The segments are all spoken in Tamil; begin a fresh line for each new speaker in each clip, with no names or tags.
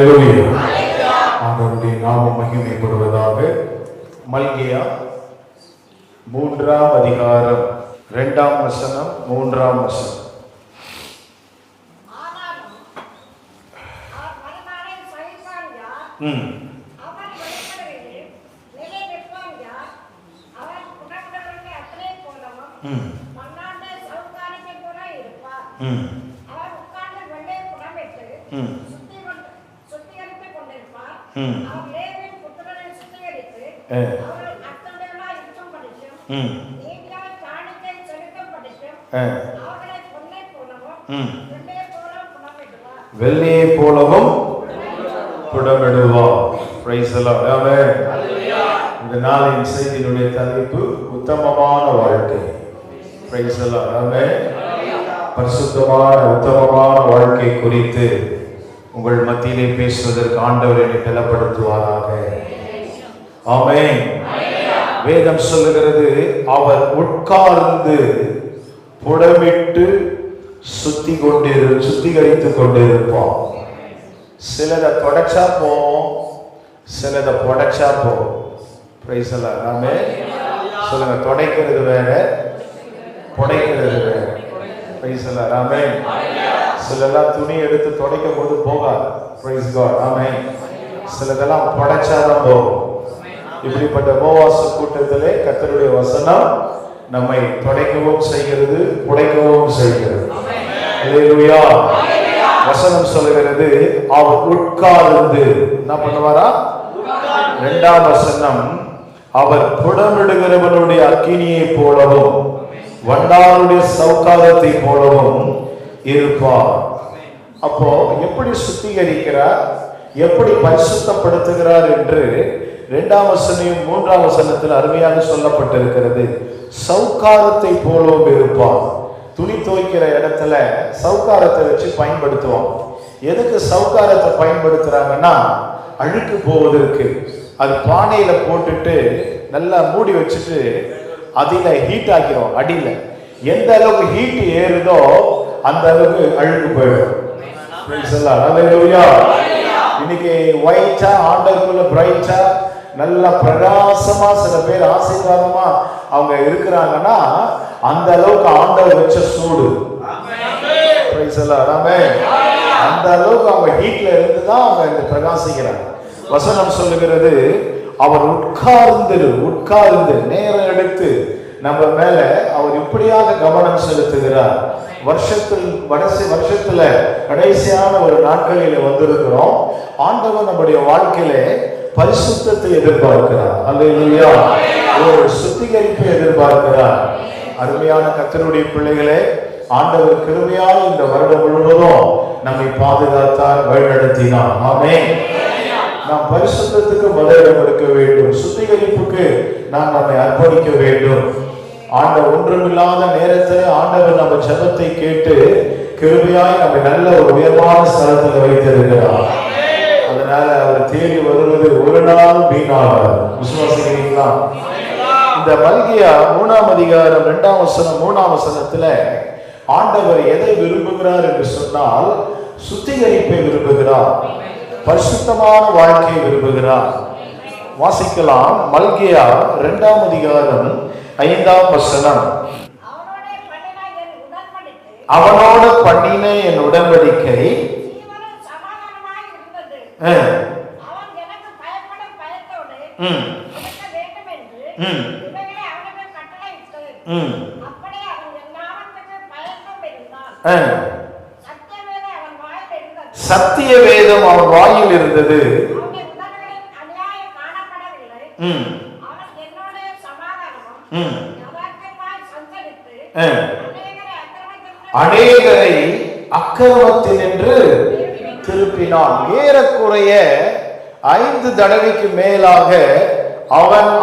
அல்லேலூயா. ஆண்டவருடைய நாமம் மகிமைப்படுவதாக. மல்கியா 3ஆம் அதிகாரம் 2ஆம் வசனம் 3ஆம் வசனம். வெள்ளியை போலவும் புடமிடுவார். Price the Lord. ஆமென். இந்த நாளின் செய்தியினுடைய தலைப்பு உத்தமமான வாழ்க்கை. Praise the Lord. ஆமென். பரிசுத்தமான உத்தமமான வாழ்க்கை குறித்து உங்கள் மத்தியிலே பேசுவதற்கு ஆண்டவர் என்னை பலப்படுத்துவாராக. ஆமென். வேதம் சொல்லுகிறது, அவர் உட்கார்ந்து புடமிட்டு சுத்திகரித்துக் கொண்டிருப்பார். சிலதை தொடச்சா போவோம், சிலதை புடைச்சா போவோம். Praise the Lord. ஆமென். சொல்லுங்க, துடைக்கிறது வேற, புடைக்கிறது வேற. Praise the Lord. ஆமென். சிலதெல்லாம் துணி எடுத்து துடைக்கும் போது போகாது. Praise God. ஆமென். சிலதெல்லாம் புடைச்சாதான் போகும். இப்படிப்பட்ட உபவாச கூட்டத்திலே கர்த்தருடைய வசனம் நம்மை துடைக்கவும் செய்கிறது, புடைக்கவும் செய்கிறது. அல்லேலூயா. வசனம் சொல்லுகிறது, அவர் உட்கார்ந்து என்ன பண்ணுவாரா? 2ஆம் வசனம், அவர் புடமிடுகிறவனுடைய அக்கினியை போலவும் வண்டாருடைய சௌகாரத்தை போலவும் இருப்பார். அப்போ எப்படி சுத்திகரிக்கிறார், எப்படி பரிசுத்தப்படுத்துகிறார் என்று 2ஆம் வசனம் 3ஆம் வசனத்தில் அருமையாக சொல்லப்பட்டிருக்கிறது. சௌகாரத்தை போலவும் இருப்பார். துணி துவைக்கிற இடத்துல சௌகாரத்தை வச்சு பயன்படுத்துவோம். எதுக்கு சௌகாரத்தை பயன்படுத்துறாங்கன்னா, அழுக்கு போவதற்கு. அது பானையில போட்டுட்டு நல்லா மூடி வச்சுட்டு அதில ஹீட் ஆக்கிறோம். அடியில எந்த அளவுக்கு ஹீட் ஏறுதோ அந்த அளவுக்கு அழுக்கு போயிடும். இன்னைக்கு ஒயிட்டா ஆண்டவருக்குள்ள பிரைட்டா நல்ல பிரகாசமா சில பேர் ஆசீர்வாதமா அவங்க இருக்கிறாங்கன்னா அந்த அளவுக்கு ஆண்டவர் வச்ச சூடு. அந்த அளவுக்கு அவங்க ஹீட்ல இருந்துதான் அவங்க இந்த பிரகாசிக்கிறாங்க. வசனம் சொல்லுகிறது, அவர் உட்கார்ந்து நேரம் எடுத்து நம்ம மேல அவர் இப்படியாக கவனம் செலுத்துகிறார். வருஷத்துல கடைசியான ஒரு நாட்களில வந்திருக்கிறோம். ஆண்டவர் நம்முடைய வாழ்க்கையில பரிசுத்தத்தை எதிர்பார்க்கிறார். அல்லேலூயா. ஒரு சுத்திகரிப்பை எதிர்பார்க்கிறார். அருமையான கர்த்தருடைய பிள்ளைகளே, ஆண்டவர் கிருபையால் இந்த வருடம் முழுவதும் நம்மை பாதுகாத்தார், வழிநடத்தினார். ஆமென். நாம் பரிசுத்தத்துக்கு முதலிடம் கொடுக்க வேண்டும். சுத்திகரிப்புக்கு நாம் நம்மை அர்ப்பணிக்க வேண்டும். ஆண்டவர் ஒன்றுமில்லாத நேரத்தில் ஆண்டவர் நம்ம ஜெபத்தை கேட்டு கிருபையாய் நம்மை நல்ல ஒரு உயர்வான ஸ்தலத்தில் வைத்திருக்கிறார். அதனால அவர் தேடி வருவது ஒரு நாள் வீணாகாது. விசுவாசிக்கிறீங்களா? இந்த மல்கியா 3ஆம் அதிகாரம் 2ஆம் வசனம் 3ஆம் வசனத்துல ஆண்டவர் எதை விரும்புகிறார் என்று சொன்னால், சுத்திகரிப்பை விரும்புகிறார், பரிசுத்தமான வாழ்க்கையை விரும்புகிறார். வாசிக்கலாம். மல்கியா 2ஆம் அதிகாரம் 5ஆம் வசனம். அவனோடு பண்ணின என் உடன்படிக்கை சத்திய வேதம் அவன் வாயில் இருந்தது. அநேகரை அக்கிரமத்தினின்று திருப்பினான். ஏறக்குறைய 5 தடவைக்கு மேலாக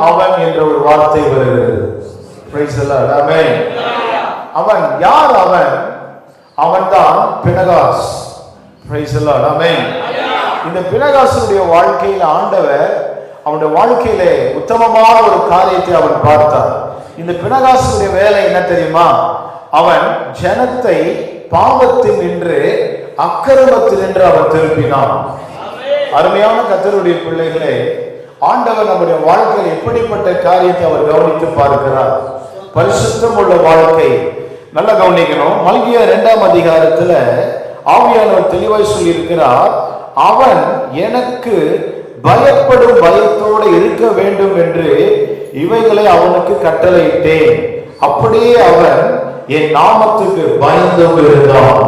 அவன் என்ற ஒரு வார்த்தை வருகிறது. அவன் யார்? அவன்தான் பினகாஸ். இந்த பினகாசுடைய வாழ்க்கையில் ஆண்டவர் அவனுடைய வாழ்க்கையிலே உத்தமமான ஒரு காரியத்தை அவன் பார்த்தார். இந்த பினகாசுடைய வேலை என்ன தெரியுமா? அவன் ஜனத்தை பாவத்தில் நின்று அக்கிரமத்தில் நின்று அவன் திருப்பினான். அருமையான கர்த்தருடைய பிள்ளைகளே, ஆண்டவர் நம்முடைய வாழ்க்கையில் எப்படிப்பட்ட காரியத்தை அவர் கவனித்து பார்க்கிறார். பரிசுத்தம் உள்ள வாழ்க்கை நல்லா கவனிக்கணும். மல்கியா 2ஆம் அதிகாரத்துல ஆவியானவர் தெளிவாய் சொல்லி இருக்கிறார், அவன் எனக்கு பயப்படும் பயத்தோடு இருக்க வேண்டும் என்று இவைகளை அவனுக்கு கட்டளையிட்டேன், அப்படியே அவன் என் நாமத்துக்கு பயந்து இருந்தான்.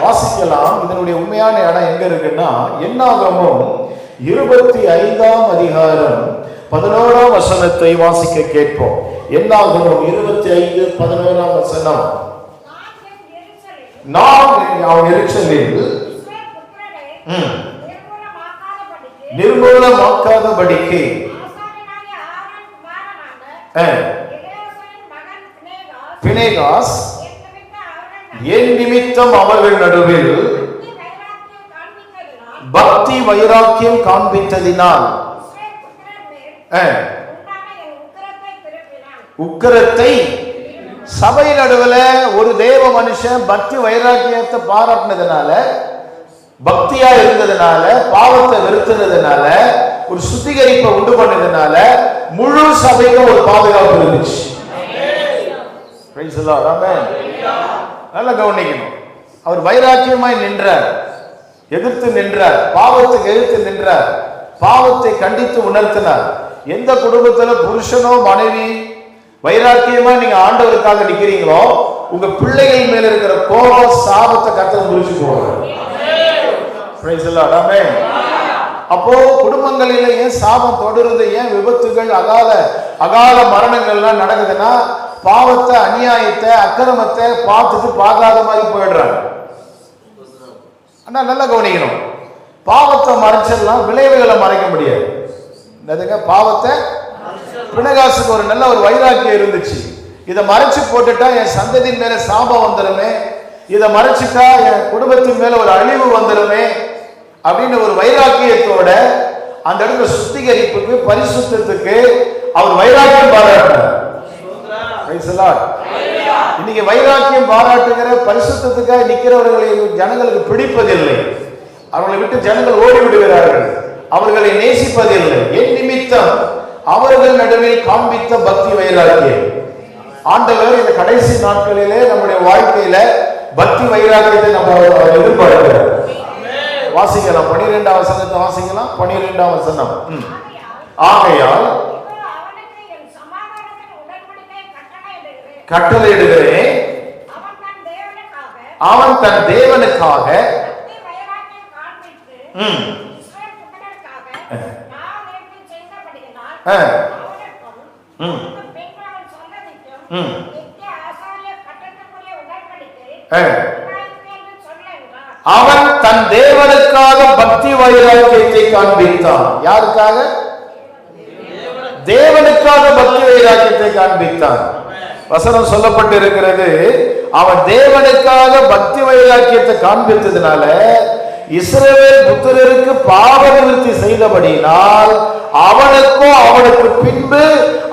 வாசிக்கலாம். இதனுடைய உண்மையான இடம் எங்க இருக்குன்னா, என்னாகமம் 25ஆம் அதிகாரம் 11ஆம் வசனத்தை வாசிக்க கேட்போம். என்னாகமம் 25:11ஆம் வசனம். நான் அவன் எரிச்சலில் நிர்மூலமாக்காதபடிக்கு பினேகாஸ் என் நிமித்தம் அவர்கள் நடுவில் பக்தி வைராக்கியம் காண்பித்ததினால் உக்கிரத்தை சபை நடுவில் ஒரு தேவ மனுஷன் பக்தி வைராக்கியத்தை பாராட்டினதுனால, பக்தியா இருந்ததுனால, பாவத்தை வெறுத்துனதுனால, ஒரு சுத்திகரிப்பை உண்டு பண்ணதுனால முழு சபைக்கும் ஒரு பாதுகாப்பு இருந்துச்சு. நல்லா கவனிக்கணும். அவர் வைராக்கியமாய் நின்றார், எதிர்த்து நின்றார், பாவத்துக்கு எதிர்த்து நின்றார், பாவத்தை கண்டித்து உணர்த்தினார். எந்த குடும்பத்துல புருஷனோ மனைவி வைராக்கியமா நீங்க ஆண்டவருக்காக நிக்கிறீங்களோ, உங்க பிள்ளைகள் மேல இருக்கிற கோபம் சாபத்தை கர்த்தர் முடிச்சு போவார். அப்போ குடும்பங்களில ஏன் சாபம் தொடருது, ஏன் விபத்துகள் அகால மரணங்கள்லாம் நடக்குதுன்னா, பாவத்தை, அநியாயத்தை, அக்கிரமத்தை பார்த்துட்டு பார்க்காத மாதிரி போயிடுறாங்க. ஆனா நல்லா கவனிக்கணும், பாவத்தை மறைச்சிடலாம், விளைவுகளை மறைக்க முடியாது. பாவத்தை பினகாசுக்கு ஒரு நல்ல ஒரு வைராக்கியம் இருந்துச்சு. இதை மறைச்சு போட்டுட்டா என் சந்ததியின் மேல சாபம் வந்துருமே, இதை மறைச்சிட்டா என் குடும்பத்தின் மேல ஒரு அழிவு வந்துருமே அப்படின்னு ஒரு வைராக்கியத்தோட அந்த இடத்துல சுத்திகரிப்புக்கு, பரிசுத்தத்துக்கு அவர் வைராக்கியம் பாராட்டினார். இன்னைக்கு வைராக்கியம் பாராட்டுகிற பரிசுத்தத்துக்காக நிக்கிறவர்களை ஜனங்களுக்கு பிடிப்பதில்லை. அவர்களை விட்டு ஜனங்கள் ஓடி விடுகிறார்கள், அவர்களை நேசிப்பதில்லை. என் நிமித்தம் அவர்கள் நடுவில் காண்பித்த பக்தி வைராக்கியம். ஆண்டவர் இந்த கடைசி நாட்களிலே நம்முடைய வாழ்க்கையில பக்தி வைராக்கியத்தை நம்ம எதிர்பார்க்கிறார். வாசிக்கலாம். 12ஆம் வசனத்தை வாசிக்கலாம். 12ஆம் வசனம். ஆகையால் கட்டளையிடுகிறேன், அவன் தன் தேவனுக்காக அவன் தன் தேவனுக்காக பக்தி வைராக்கியத்தை காண்பித்தான். யாருக்காக? தேவனுக்காக பக்தி வைராக்கியத்தை காண்பித்தான். வசனம் சொல்லப்பட்டு இருக்கிறது, அவன் தேவனுக்காக பக்தி வைராக்கியத்தை காண்பித்ததுனால இஸ்ரவேல் புத்திரருக்கு பாவ நிவர்த்தி செய்தபடியினால் அவனுக்கும் அவனுக்கு பின்பு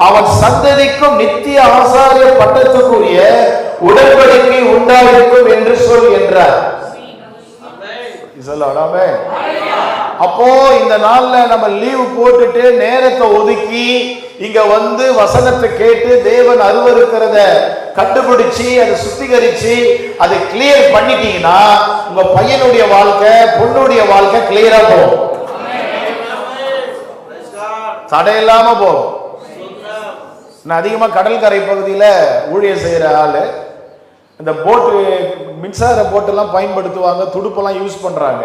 அவன் சந்ததிக்கும் நித்திய ஆசாரிய பட்டத்துக்குரிய உடன்படிக்கை உண்டாயிருக்கும் என்று சொல் என்றார். அப்போ இந்த நாள்ல நம்ம லீவு போட்டுட்டு நேரத்தை ஒதுக்கி இங்க வந்து வசனத்தை கேட்டு தேவன் அருவருக்கிறத கண்டுபிடிச்சு அதை சுத்திகரிச்சு அதை கிளியர் பண்ணிட்டீங்கன்னா உங்க பையனுடைய வாழ்க்கை, பொண்ணுடைய வாழ்க்கை கிளியரா போகும், தடையில்லாம போகும். நான் அதிகமா கடற்கரை பகுதியில ஊழியர் செய்யற ஆளு, இந்த போட்டு மின்சார போட்டெல்லாம் பயன்படுத்துவாங்க, துடுப்பெல்லாம் யூஸ் பண்றாங்க.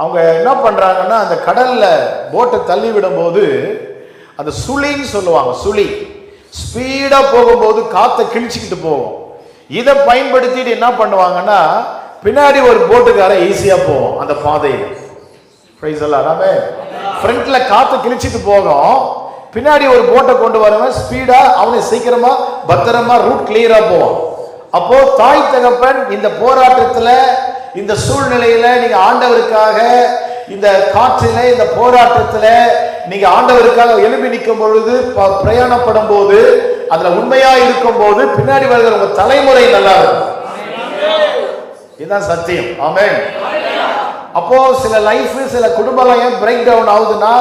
அவங்க என்ன பண்றாங்கன்னா, அந்த கடல்ல போட்டை தள்ளி விடும் போது அந்த சுழின்னு சொல்லுவாங்க, சுழி ஸ்பீடா போகும்போது காத்தை கிழிச்சுக்கிட்டு போகும். இதை பயன்படுத்திட்டு என்ன பண்ணுவாங்கன்னா, பின்னாடி ஒரு போட்டுக்கார ஈஸியா போகும் அந்த பாதையில். ஃப்ரண்ட்ல காத்தை கிழிச்சிட்டு போகும், பின்னாடி ஒரு போட்டை கொண்டு வரவன் ஸ்பீடா அவனை சீக்கிரமா பத்திரமா ரூட் கிளியரா போவான். அப்போ தாய் தகப்பன் இந்த போராட்டத்துல, இந்த சூழ்நிலையில நீங்க ஆண்டவருக்காக இந்த காற்றில, இந்த போராட்டத்துல நீங்க ஆண்டவருக்காக எழுப்பி நிற்கும் பொழுது, பிரயாணப்படும் போது, அதுல உண்மையா இருக்கும் போது பின்னாடி வருகிற உங்க தலைமுறை நல்லா இருக்கும். இதுதான் சத்தியம். ஆமென். அப்போ சில லைஃப் சில குடும்பம் ஏன் பிரேக் டவுன் ஆகுதுன்னா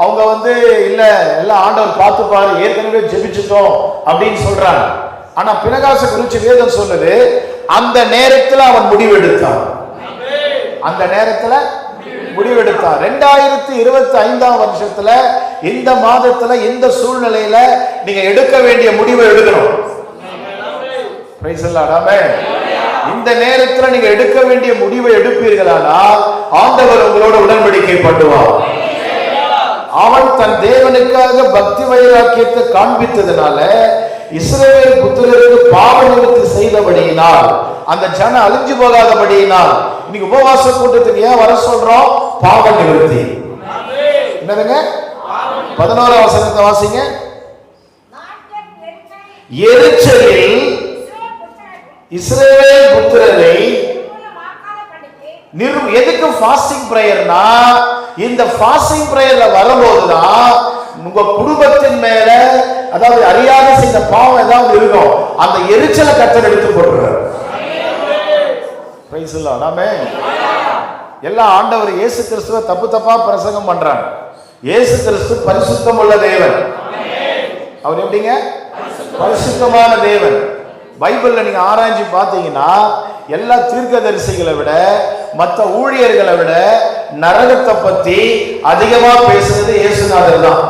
அவங்க இல்ல எல்லாம் ஆண்டவர் பார்த்துப்பாரு, ஏற்கனவே ஜெபிச்சுட்டோம் அப்படின்னு சொல்றாங்க. ஆனா பினகாசை குறிச்சு வேதம் சொல்லுது, அந்த நேரத்தில் அவன் முடிவெடுத்தான். அந்த நேரத்தில் முடிவெடுத்தான். 2025 வருஷத்துல இந்த மாதத்துல இந்த சூழ்நிலையில நீங்க எடுக்க வேண்டிய முடிவை எடுக்கணும். Praise the Lord. ஆமென். இந்த நேரத்தில் நீங்க எடுக்க வேண்டிய முடிவை எடுப்பீர்களானால் ஆண்டவர் உங்களோட உடன்படிக்கை பண்ணுவார். அவன் தன் தேவனுக்காக பக்தி வைராக்கியத்தை காண்பித்ததுனால இஸ்ரவேல் புத்திரருக்கு பாவ நிவர்த்தி செய்தபடியினால், அந்த ஜனம் அழிஞ்சு போகாதபடியினால் இன்னைக்கு உபவாச கூட்டத்துக்கு ஏன் வர சொல்றோம்? பாவ நிவர்த்தி. என்னதுங்க? 11ஆம் வசனத்தை வாசிங்க. எரிச்சலில் இஸ்ரவேல் புத்திரரை எதுக்கு ஃபாஸ்டிங் பிரேயர்னா, இந்த ஃபாஸ்டிங் பிரேயர்ல வரும்போதுதான் உங்க குடும்பத்தின் மேல, அதாவது அறியாத செய்த பாவம் ஏதாவது இருக்கும், அந்த எரிச்சலை கர்த்தர் எடுத்து போட்டுறார். Price the Lord. ஆமென். எல்லா ஆண்டவர் இயேசு கிறிஸ்துவை தப்பு தப்பா பிரசங்கம் பண்றாங்க. இயேசு கிறிஸ்து பரிசுத்தம் உள்ள தேவன். அவர் எப்படிங்க? பரிசுத்தமான தேவன். பைபிள்ல நீங்க ஆராய்ச்சி பார்த்தீங்கன்னா எல்லா தீர்க்கதரிசிகளை விட மற்ற ஊழியர்களை விட நரகத்தை பத்தி அதிகமா பேசுனது இயேசுநாதர் தான்.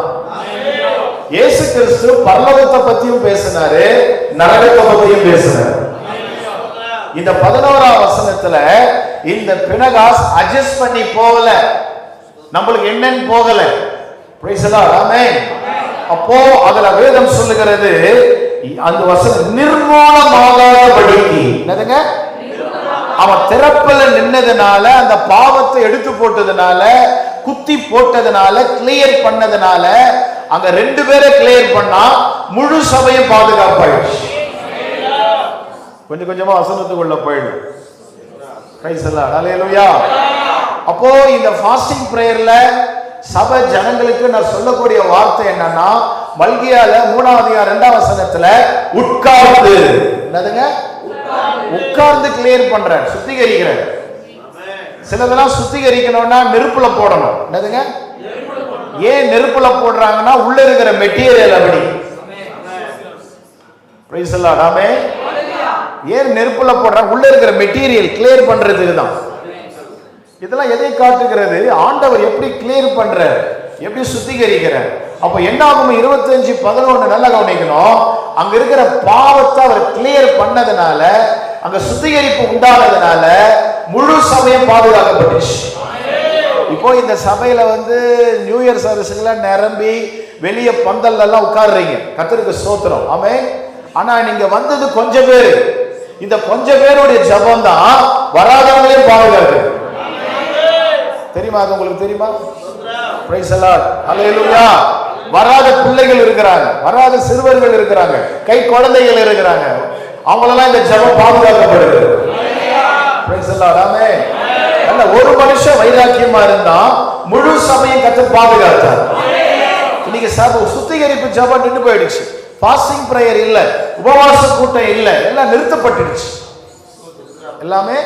இயேசு கிறிஸ்து பரலோகத்தை பத்தியும் பேசினாரு, நரகத்தை பத்தியும் பேசினார். இந்த 11ஆம் வசனத்துல இந்த பினகாஸ் அட்ஜஸ்ட் பண்ணி போகல, நம்மளுக்கு என்னன்னு போகல. Praise the Lord. ஆமென். அப்போ அதுல வேதம் சொல்லுகிறது, அந்த வசனம் நிர்மூலமாகாதபடிக்கு, என்னதுங்க? அவன் திறப்புல நின்னதுனால, அந்த பாவத்தை எடுத்து போட்டதுனால, குத்தி போட்டதுனால, கிளியர் பண்ணதுனால, அங்க 2 பேரை கிளியர் பண்ணா முழு சபையும் பாதுகாப்பாயிடுச்சு. கொஞ்சம் கொஞ்சமா வசனத்துக்குள்ள போயிடும். Praise the Lord. ஹல்லேலூயா. அப்போ இந்த ஃபாஸ்டிங் பிரேயர்ல சபை ஜனங்களுக்கு நான் சொல்லக்கூடிய வார்த்தை என்னன்னா, மல்கியால 3ஆம் அதிகாரம் 2ஆம் வசனத்துல உட்கார்ந்து, என்னதுங்க? உட்கார்ந்து கிளியர் பண்ற, சுத்திகரிக்கிற. சிலதெல்லாம் சுத்திகரிக்கணும்னா நெருப்புல போடணும். என்னதுங்க? ஏன் நெருப்புல போடுறாங்கன்னா உள்ள இருக்கிற மெட்டீரியல் அப்படி. Praise the Lord. ஆமென். ஏன் நெருப்புல போடுறாங்க? உள்ள இருக்கிற மெட்டீரியல் கிளியர் பண்றதுக்கு தான். இதெல்லாம் எதை காட்டுகிறது? ஆண்டவர் எப்படி கிளியர் பண்ற, எப்படி சுத்திகரிக்கிற. அப்ப என்ன ஆகும்? 25:11 நல்லா கவனிக்கணும். அங்க இருக்கிற பாவத்தை அவர் கிளியர் பண்ணதுனால, அங்க சுத்திகரிப்பு உண்டானதுனால முழு சபையும் பாதுகாக்கப்பட்டுச்சு. இப்போ இந்த சபையில நியூ இயர் சர்வீஸ்ல நிரம்பி வெளியே பந்தல்ல எல்லாம் உட்கார்றீங்க, கர்த்தருக்கு ஸ்தோத்திரம். ஆமென். ஆனா நீங்க வந்தது கொஞ்சம் பேர். இந்த கொஞ்சம் பேருடைய ஜெபம் தான் வராதவங்களையும் பாதுகாக்கு. தெரியுமா? அது உங்களுக்கு தெரியுமா? Praise the Lord. ஹல்லேலூயா. வராத பிள்ளைகள் இருக்கிறாங்க, வராத சிறுவர்கள் இருக்கிறாங்க, கை குழந்தைகள் இருக்கிறாங்க. அவங்களெல்லாம் இந்த ஜெபம் பாதுகாக்கப்படுது. Price the Lord. ஆமென். அல்ல, ஒரு மனுஷன் வைராக்கியமா இருந்தா முழு சபையும் கர்த்தர் பாதுகாத்தார். இன்னைக்கு சபை சுத்திகரிப்பு ஜெபம் நின்று போயிடுச்சு. ஃபாஸ்டிங் பிரேயர் இல்ல, உபவாச கூட்டம் இல்ல, எல்லாம் நிறுத்தப்பட்டுடுச்சு. எல்லாமே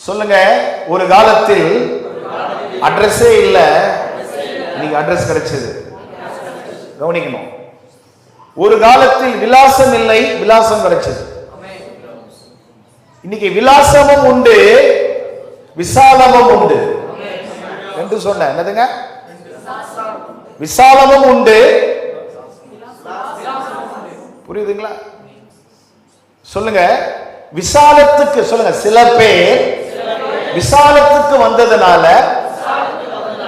சொல்லுங்க. ஒரு காலத்தில் அட்ரஸே இல்ல, இன்னைக்கு அட்ரஸ் கிடைச்சது. கவனிக்கணும். ஒரு காலத்தில் விலாசம் இல்லை, விலாசம் கிடைச்சது. இன்னைக்கு விலாசமும் உண்டு, விசாலமும் உண்டு என்று சொன்ன. என்னதுங்க? விசாலமும் உண்டு, புரியுதுங்களா? சொல்லுங்க. விசாலத்துக்கு சொல்லுங்க. சில பேர் விசாலத்துக்கு வந்ததுனால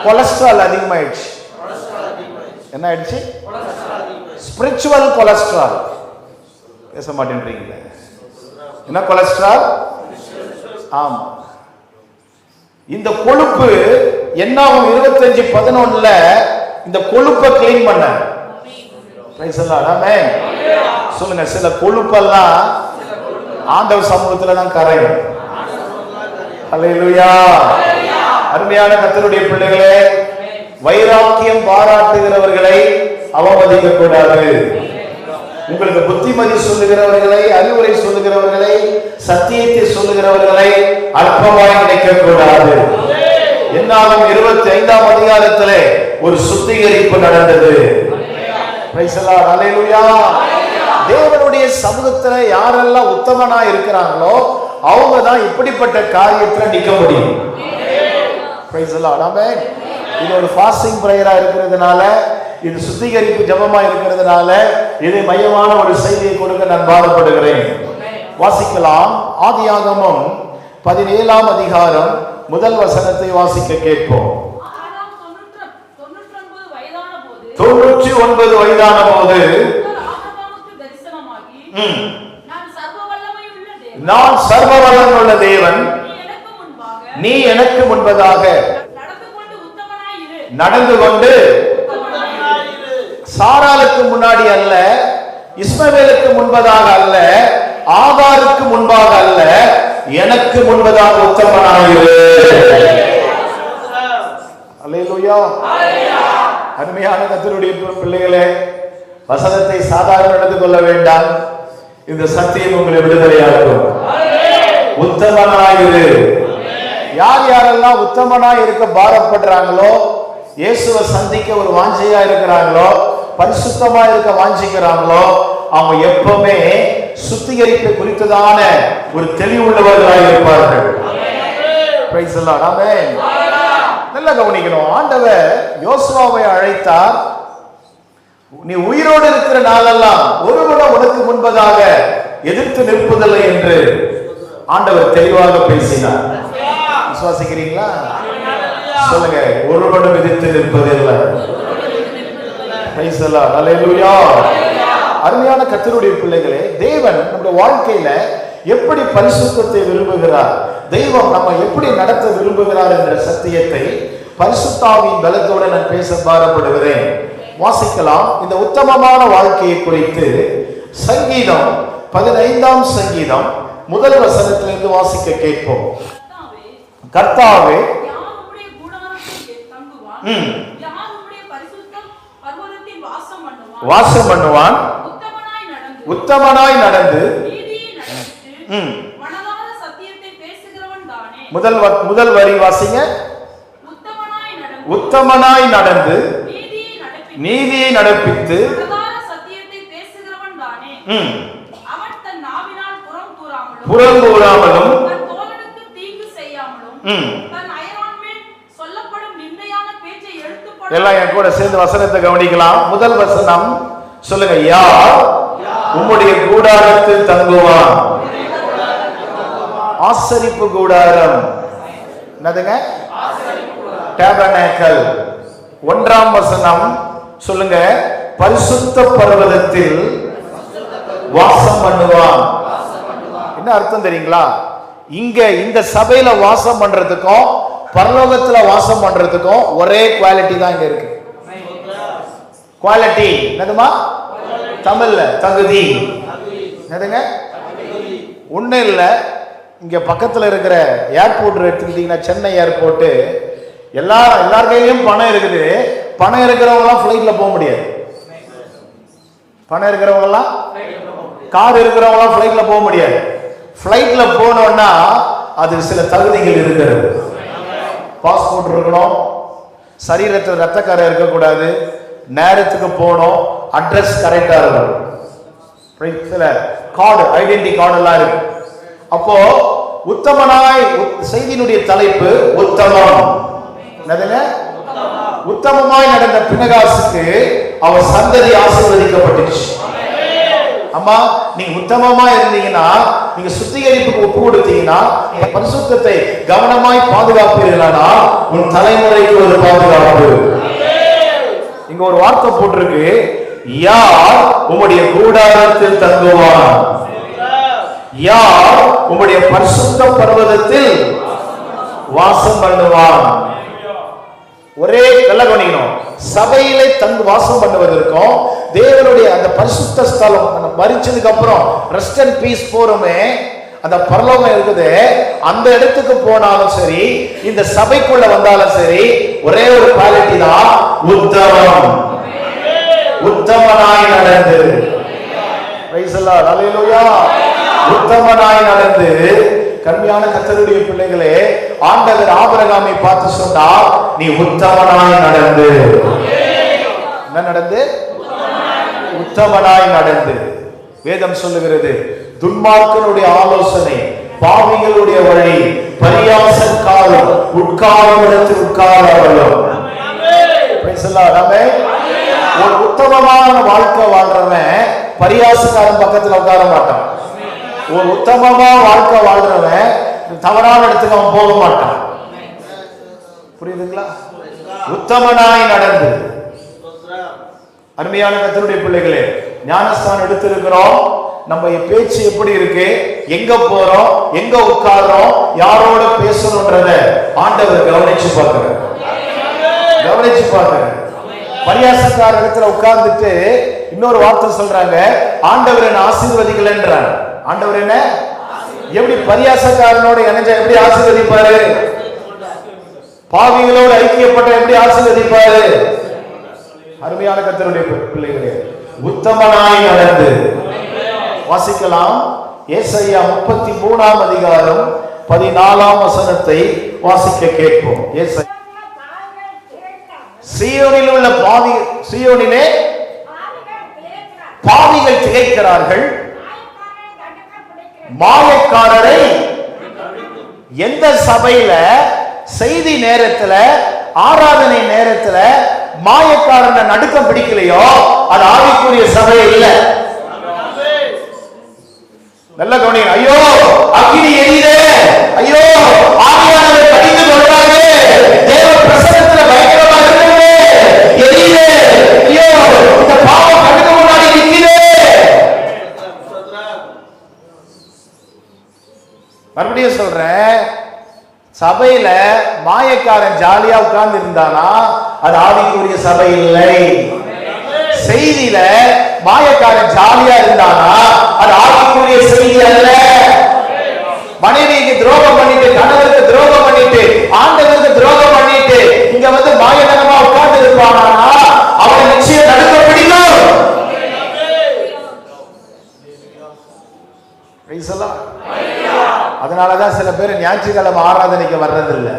கொலஸ்ட்ரால் அதிகமாயிடுச்சு. என்ன ஆயிடுச்சு? Spiritual cholesterol. பேச மாட்டேன்றீங்களே. என்ன கொலஸ்ட்ரால்? ஆமா. இந்த கொழுப்பு என்ன ஆகும்? 25:11 இந்த கொழுப்பை கிளீன் பண்ண. Praise the Lord. ஆமென். சொல்லுங்க. சில கொழுப்பெல்லாம் ஆண்டவர் சமூகத்துல தான் கரையும். ஹல்லேலூயா. அருமையான கர்த்தருடைய பிள்ளைகளே, வைராக்கியம் பாராட்டுகிறவர்களை அவமதிக்க கூடாது. உங்களுக்கு புத்திமதி சொல்லுகிறவர்களை, அறிவுரை சொல்லுகிறவர்களை, சத்தியத்தை சொல்லுகிறவர்களை அற்பமாய் நினைக்க கூடாது. என்னாகும் 25ஆம் அதிகாரத்திலே ஒரு சுத்திகரிப்பு நடந்தது. பிரைஸ் தி லார்ட், ஹல்லேலூயா. தேவனுடைய சமூகத்துல யாரெல்லாம் உத்தமனா இருக்கிறாங்களோ அவங்க தான் இப்படிப்பட்ட காரியத்துல நிக்க முடியும். பிரைஸ் தி லார்ட், ஆமென். இது ஒரு ஃபாஸ்டிங் பிரேயரா இருக்கிறதுனால, இது சுத்திகரிப்பு ஜெபமா இருக்கிறதுனால இதை மையமான ஒரு செய்தியை கொடுக்க நான் பாடுபடுகிறேன். வாசிக்கலாம். ஆதியாகமம் 17ஆம் அதிகாரம் முதல் வசனத்தை வாசிக்க கேட்போம். 99 வயதான போது நான் சர்வ வல்லமையுள்ள தேவன், நீ எனக்கு முன்பதாக நடந்து கொண்டு சாராளுக்கு முன்னாடி அல்ல, இஸ்மவேலுக்கு முன்பதாக அல்ல, ஆகாருக்கு முன்பாக அல்ல, எனக்கு முன்பதாக உத்தமனாயிரு. அல்லேலூயா. அருமையான கர்த்தருடைய பிள்ளைகளே, வசனத்தை சாதாரண நடந்து கொள்ள வேண்டாம். இந்த சத்தியம் உங்களை விடுதலையாக்கும். உத்தமனாயிரு. யார் யாரெல்லாம் உத்தமனாய் இருக்க பாரப்படுறாங்களோ, இயேசுவை சந்திக்க ஒரு வாஞ்சையா இருக்கிறாங்களோ, பரிசுத்தமா இருக்க வாஞ்சிக்கிறாங்களோ, அவங்க எப்பவுமே சுத்திகரிப்பு குறித்ததான ஒரு தெளிவுள்ளவர்களாக இருப்பார்கள். பிரைஸ் தி லார்ட், ஆமென். நல்லா கவனிக்கணும். ஆண்டவர் யோசுவாவை அழைத்தார். நீ உயிரோடு இருக்கிற நாளெல்லாம் ஒருவனும் உனக்கு முன்பதாக எதிர்த்து நிற்பதில்லை என்று ஆண்டவர் தெளிவாக பேசினார். விசுவாசிக்கிறீங்களா? சொல்லுங்க. ஒருவனும் எதிர்த்து நிற்பதில்லை. பிரைஸ் தி லார்ட், ஹல்லேலூயா. அருமையான கர்த்தருடைய பிள்ளைகளே, தேவன் நம்முடைய வாழ்க்கையில எப்படி பரிசுத்தத்தை விரும்புகிறார், தெய்வம் நம்ம எப்படி நடத்த விரும்புகிறார் என்ற சத்தியத்தை பரிசுத்தாவின் பலத்தோடு நான் பேச பாரப்படுகிறேன். வாசிக்கலாம். இந்த உத்தமமான வாழ்க்கையை குறித்து சங்கீதம் 15ஆம் சங்கீதம் முதல் வசனத்திலிருந்து வாசிக்க கேட்போம். கர்த்தாவே, வாசம் பண்ணுவான், உத்தமனாய் நடந்து. முதல் வரி வாசிங்க. உத்தமனாய் நடந்து நீதியை நடப்பித்து. புறங்கூறாமலும் எல்லாம் என் கூட சேர்ந்து வசனத்தை கவனிக்கலாம். முதல் வசனம் சொல்லுங்க. யார் உம்முடைய கூடாரத்தில் தங்குவான்? ஆசரிப்பு கூடாரம். என்னதுங்க? டேபர்னேக்கல். 1ஆம் வசனம் சொல்லுங்க. பரிசுத்த பர்வதத்தில் வாசம் பண்ணுவான். என்ன அர்த்தம் தெரியுங்களா? இங்க இந்த சபையில வாசம் பண்றதுக்கும் பரலோகத்துல வாசம் பண்றதுக்கும் ஒரே குவாலிட்டி தான் இங்க இருக்கு. குவாலிட்டி என்னதுமா? தமிழ்ல தகுதி. என்னதுங்க? ஒண்ணு இல்ல. இங்க பக்கத்துல இருக்கிற ஏர்போர்ட் எடுத்துக்கிட்டீங்கன்னா, சென்னை ஏர்போர்ட், எல்லார் கையிலும் பணம் இருக்குது. பணம் இருக்கிறவங்க எல்லாம் பிளைட்ல போக முடியாது. பணம் இருக்கிறவங்க எல்லாம், கார் இருக்கிறவங்க எல்லாம் பிளைட்ல போக முடியாது. பிளைட்ல போனோம்னா அது சில தகுதிகள் இருக்கிறது. பாஸ்போர்ட் இருக்கணும், சரீரத்தில் ரத்தக்கரை இருக்கக்கூடாது, நேரத்துக்கு போகணும், அட்ரஸ் கரெக்டா இருக்கணும், சில கார்டு, ஐடென்டி கார்டு எல்லாம் இருக்கு. அப்போ உத்தமனாய், செய்தியினுடைய தலைப்பு உத்தமம். என்னதுங்க? உத்தமமாய் நடந்த பினகாசுக்கு அவர் சந்ததி ஆசீர்வதிக்கப்பட்டுச்சு. அம்மா, நீங்க உத்தமமா இருந்தீங்கன்னா, நீங்க சுத்திகரிப்புக்கு ஒப்பு கொடுத்தீங்கன்னா, பரிசுத்தத்தை கவனமாய் பாதுகாப்பீர்களா, உன் தலைமுறைக்கு ஒரு பாதுகாப்பு. இங்க ஒரு வார்த்தை போட்டிருக்கு. யார் உம்முடைய கூடாரத்தில் தங்குவான்? யார் உம்முடைய பரிசுத்த பர்வதத்தில் வாசம் பண்ணுவான்? ஒரே கவனிக்கணும். சபையிலே தங்கு வாசம் பண்ணுவதற்கும் தேவனுடைய அந்த பரிசுத்த ஸ்தலம் மரிச்சதுக்கு அப்புறம் ரெஸ்ட் அண்ட் பீஸ் போறோமே, அந்த பரலோகம் இருக்குது, அந்த இடத்துக்கு போனாலும் சரி, இந்த சபைக்குள்ள வந்தாலும் சரி, ஒரே ஒரு குவாலிட்டி தான், உத்தமம். உத்தமனாய் நடந்து. உத்தமனாய் நடந்து. கண்மையான கர்த்தருடைய பிள்ளைகளே, ஆண்டவர் ஆபிரகாமை பார்த்து சொன்னார், நீ உத்தமனாய் நடந்து. என்ன நடந்து? உத்தமனாய் நடந்து. வேதம் சொல்லுகிறது, துன்மார்க்கனுடைய ஆலோசனை, பாவிகளுடைய வழி, பரியாசக்காரர் உட்காரும் இடத்தில் உட்காரவர்களும். ஒரு உத்தமமான வாழ்க்கை வாழ்றவன் பரியாசக்காரன் பக்கத்துல உட்கார மாட்டான். ஒரு உத்தமமா வாழ்க்கை வாழ்றவன் தவறான இடத்துக்கு அவன் போக மாட்டான். புரியுதுங்களா? உத்தமனாய் நடந்து. அருமையான கர்த்தருடைய பிள்ளைகளே, ஞானஸ்தானம் எடுத்திருக்கிறோம். நம்ம பேச்சு எப்படி இருக்கு, எங்க போறோம், எங்க உட்கார்றோம், யாரோட பேசணும்ன்றத ஆண்டவர் கவனிச்சு பார்க்கிறார். கவனிச்சு பார்க்கிறார். பரியாசக்கார இடத்துல உட்கார்ந்துட்டு இன்னொரு வார்த்தை சொல்றாங்க, ஆண்டவர் என்ன ஆசீர்வதிக்கலன்றாங்க. ஆண்டவர் என்ன எப்படி பரியாசக்காரனோட இணைஞ்ச எப்படி ஆசீர்வதிப்பாரு? பாவிகளோடு ஐக்கியப்பட்ட எப்படி ஆசீர்வதிப்பாரு? அருமையான கர்த்தருடைய பிள்ளைகளே, உத்தமனாய் நடந்து. வாசிக்கலாம். ஏசாயா 33ஆம் அதிகாரம் 14ஆம் வசனத்தை வாசிக்க கேட்போம். சீயோனில் உள்ள சீயோனிலே பாவிகள் திகைக்கிறார்கள், மாயக்காரரை. எந்த சபையில செய்தி நேரத்துல, ஆராதனை நேரத்துல மாயக்காரன நடுக்கம் பிடிக்கலையோ அது ஆவிக்குரிய சபை இல்லை. நல்ல கவனிங்க. ஐயோ அக்கினி எரியுதே, ஐயோ ஆவியானவர் கடிந்து கொள்றாரு, தேவ பிரசன்னத்துல பயங்கரமா இருக்குது, எரியுதே, ஐயோ இந்த பாவம் கண்ணுக்கு முன்னாடி நிக்குதே. மறுபடியும் சொல்றேன், சபையில மாயக்காரன் ஜாலியா உட்கார்ந்து இருந்தானா அது ஆவிக்குரிய சபை இல்லை. செய்தியில மாயக்காரன் ஜாலியா இருந்தானா அது ஆவிக்குரிய செய்தி அல்ல. மனைவிக்கு துரோகம் பண்ணிட்டு, கணவருக்கு துரோகம் பண்ணிட்டு, ஆண்டவருக்கு துரோகம் பண்ணிட்டு இங்க வந்து மாயத்தனமா உட்கார்ந்து இருப்பானா அவனை நிச்சயம் நடுக்க பிடிக்கும். அதனாலதான் சில பேர் ஞாயிற்றுக்கிழமை ஆராதனைக்கு வர்றதில்லை,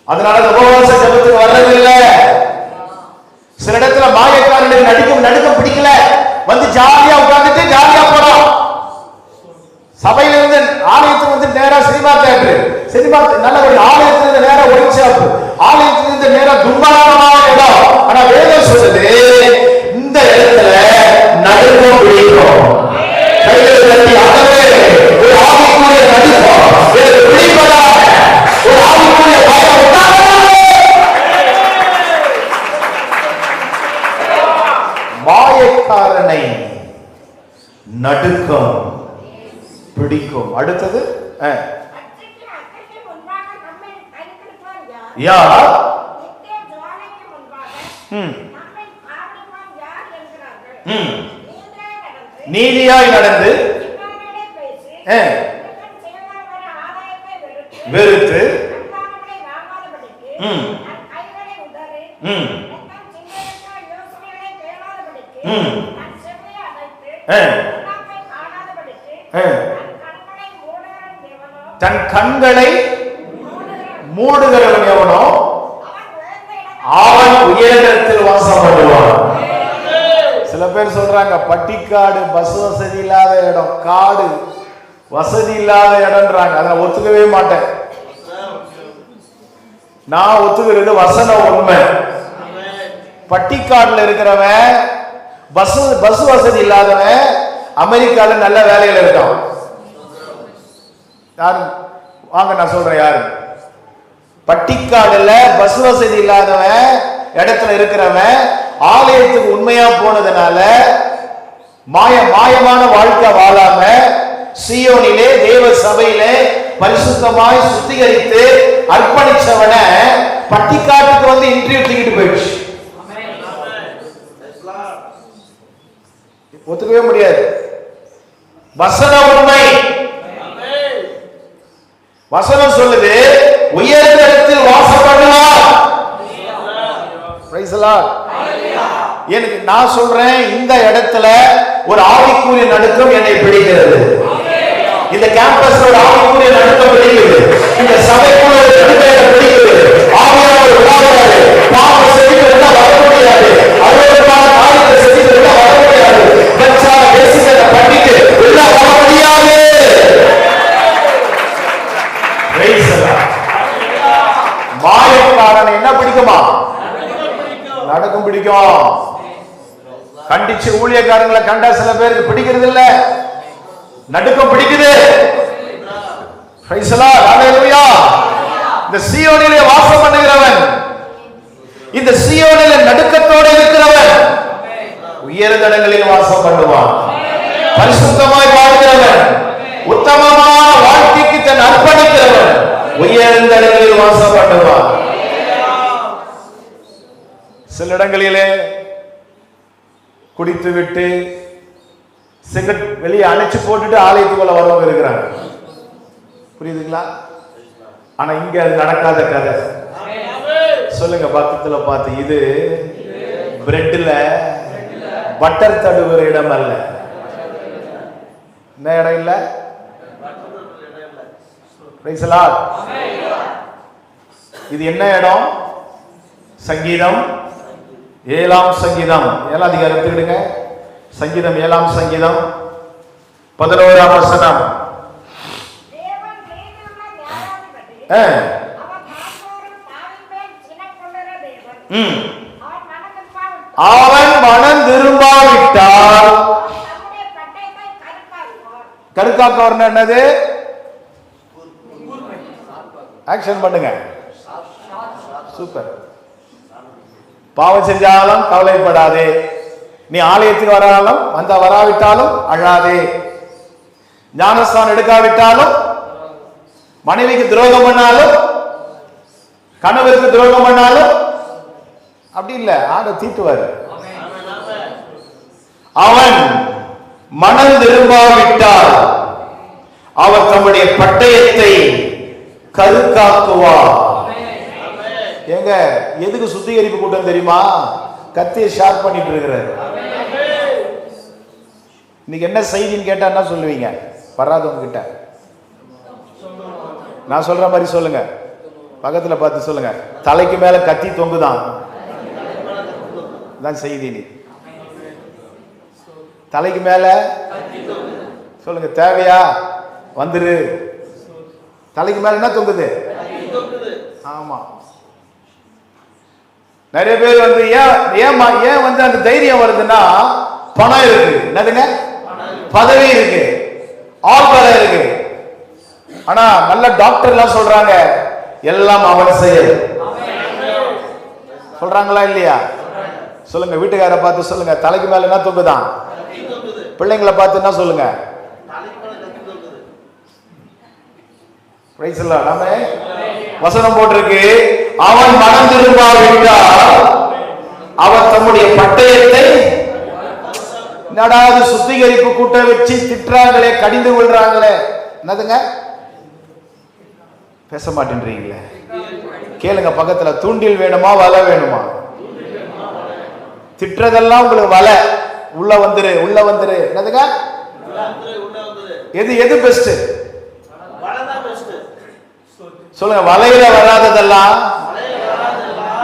அதனால உபவாச ஜெபத்துக்கு வர்றதில்லை. சில இடத்துல மாயக்காரனுக்கு நடுக்கம் பிடிக்கல, வந்து ஜாலியா உட்கார்ந்துட்டு ஜாலியா போறோம். சபையில இருந்து ஆலயத்துக்கு வந்து நேரா சினிமா தியேட்டர், சினிமா நல்ல ஒரு ஆலயத்துல இருந்து நேரா ஒயிட் ஷாப், ஆலயத்துல இருந்து நேரா துன்மார்க்கமான இடம். ஆனா வேதம் சொல்லுது, இந்த இடத்துல நடுக்கம் பிடிக்கும். கையில தட்டி ஆகவே ஒரு ஆவிக்குரிய நடுக்கம் பிடிப்பதாக ஒரு ஆவிக்குரிய பயம் உண்டாகும். மாயக்காரனை நடுக்கம் பிடிக்கும். அடுத்தது யார்? நீதியாய் நடந்து வெறுத்து தன் கண்களை மூடுகிறவன் எவனோ அவன் உயரத்தில் வாசம் பண்ணுவான். சில பேர் சொல்றாங்க, பட்டிக்காடு பஸ் வசதி இல்லாத இடம், காடு வசதி இல்லாத இடம்ன்றாங்க. அதை ஒத்துக்கவே மாட்டேன். நான் ஒத்துக்கிறது வசனம் உண்மை. பட்டிக்காடுல இருக்கிறவன், பஸ் வசதி இல்லாதவன் அமெரிக்கால நல்ல வேலையில இருக்கான். யாரு வாங்க நான் சொல்றேன், யாரு? பட்டிக்காடுல பஸ் வசதி இல்லாதவன் இடத்துல இருக்கிறவன் ஆலயத்துக்கு உண்மையா போனதுனால மாயமான வாழ்க்கை வாழாம சீயோனிலே தேவ சபையிலே பரிசுத்தமாய் சுத்திகரித்து அர்ப்பணிச்சவன பட்டிக்காட்டுக்கு வந்து இன்டர்வியூ தூக்கிட்டு போயிடுச்சு. ஒத்துக்கவே முடியாது. வசன உண்மை. வசனம் சொல்லுது, உயர்ந்த இடத்தில் வாசம் பண்ணுவார். Price the Lord. எனக்கு நான் சொல்றேன், இந்த இடத்துல ஒரு ஆவிக்குரிய நடுக்கம் என்னை பிடிக்கிறது. இந்த கேம்பஸ்ல ஒரு ஆவிக்குரிய நடுக்கம் பிடிக்கிறது. இந்த சபைக்குள்ள ஒரு நடுக்கம் பிடிக்கிறது. ஆவியானவர் உலாவுறாரு. பாவம் செய்து உள்ள வர முடியாது. அருவருப்பான காரியத்தை செய்து உள்ள வர முடியாது. கச்சால பேசிக்கிறத பண்ணிட்டு உள்ள வர முடியாது. மாயக்காரனை என்ன பிடிக்குமா? நடக்கும் பிடிக்கும். கண்டிச்சு ஊழியக்காரங்களை கண்டா சில பேருக்கு பிடிக்கிறது இல்ல, நடுக்கம் பிடிக்குது. இந்த சீயோனிலே வாசம் பண்ணுகிறவன், இந்த சீயோனிலே நடுக்கத்தோடு இருக்கிறவன் உயர்தடங்களில் வாசம் பண்ணுவான். பரிசுத்தமாய் வாழ்கிறவன், உத்தமமான வாழ்க்கைக்கு தன் அர்ப்பணிக்கிறவன் உயர்தடங்களில் வாசம் பண்ணுவான். சில இடங்களிலே குடித்து விட்டு சிகரெட் வெளியே அணைச்சு போட்டுட்டு ஆலயத்துக்குள்ள வரவங்க இருக்கிறாங்க. புரியுதுங்களா? ஆனா இங்க அது நடக்காத கதை. சொல்லுங்க பக்கத்துல பார்த்து, இது பிரெட்ல பட்டர் தடுவுற இடம் அல்ல. என்ன இடம் இல்ல? இது என்ன இடம்? சங்கீதம் 7ஆம் சங்கீதம் 7ஆம் அதிகாரத்தை எடுங்க. சங்கீதம் 7ஆம் சங்கீதம் 11ஆம் வசனம். அவன் மனம் திரும்பாவிட்டால் கருக்காக்கவர் என்னது? ஆக்ஷன் பண்ணுங்க. சூப்பர். பாவம் செஞ்சாலும் கவலைப்படாதே. நீ ஆலயத்துக்கு வராலும் வராவிட்டாலும் அழாதே. ஞானஸ்தானம் எடுக்காவிட்டாலும், மனைவிக்கு துரோகம் பண்ணாலும், கணவருக்கு துரோகம் பண்ணாலும் அப்படி இல்ல, ஆண்டவர் தீட்டுவார். அவன் மனம் திரும்பாவிட்டால் அவர் தம்முடைய பட்டயத்தை கருக்காக்குவார். ஏங்க, எதுக்கு சுத்திகரிப்பு கூட்டம் தெரியுமா? கத்தியை ஷார்ப் பண்ணிட்டு இருக்கிறார். இன்னைக்கு என்ன செய்தின்னு கேட்டா என்ன சொல்லுவீங்க? வராதவங்க கிட்ட நான் சொல்ற மாதிரி சொல்லுங்க. பக்கத்துல பார்த்து சொல்லுங்க, தலைக்கு மேல கத்தி தொங்குதான் செய்தி. நீ தலைக்கு மேல சொல்லுங்க, தேவையா வந்துரு. தலைக்கு மேல என்ன தொங்குது? ஆமா. நிறைய பேர் வந்து ஏன் வந்து அந்த தைரியம் வருதுன்னா, பணம் இருக்கு, என்னதுங்க, பதவி இருக்கு, ஆள்பலம் இருக்கு. ஆனா நல்ல டாக்டர் எல்லாம் சொல்றாங்க, எல்லாம் அவன் செயல். சொல்றாங்களா இல்லையா? சொல்லுங்க. வீட்டுக்கார பார்த்து சொல்லுங்க, தலைக்கு மேல என்ன தொங்குதான்? பிள்ளைங்களை பார்த்து என்ன சொல்லுங்க? நாம வசனம் போட்டிருக்கு, அவன் மனம் திரும்பாவிட்டால் அவர் தம்முடைய பட்டயத்தை. நடாது சுத்திகரிப்பு கூட்டம் வச்சு திட்டுறாங்களே, கடிந்து கொள்றாங்களே, என்னதுங்க? பேச மாட்டேன்றீங்களே? கேளுங்க பக்கத்துல, தூண்டில் வேணுமா வலை வேணுமா? திட்டுறதெல்லாம் உங்களுக்கு வலை. உள்ள வந்துரு, உள்ள வந்துரு, என்னதுங்க? எது பெஸ்ட் சொல்லுங்க. வலையில வராததெல்லாம்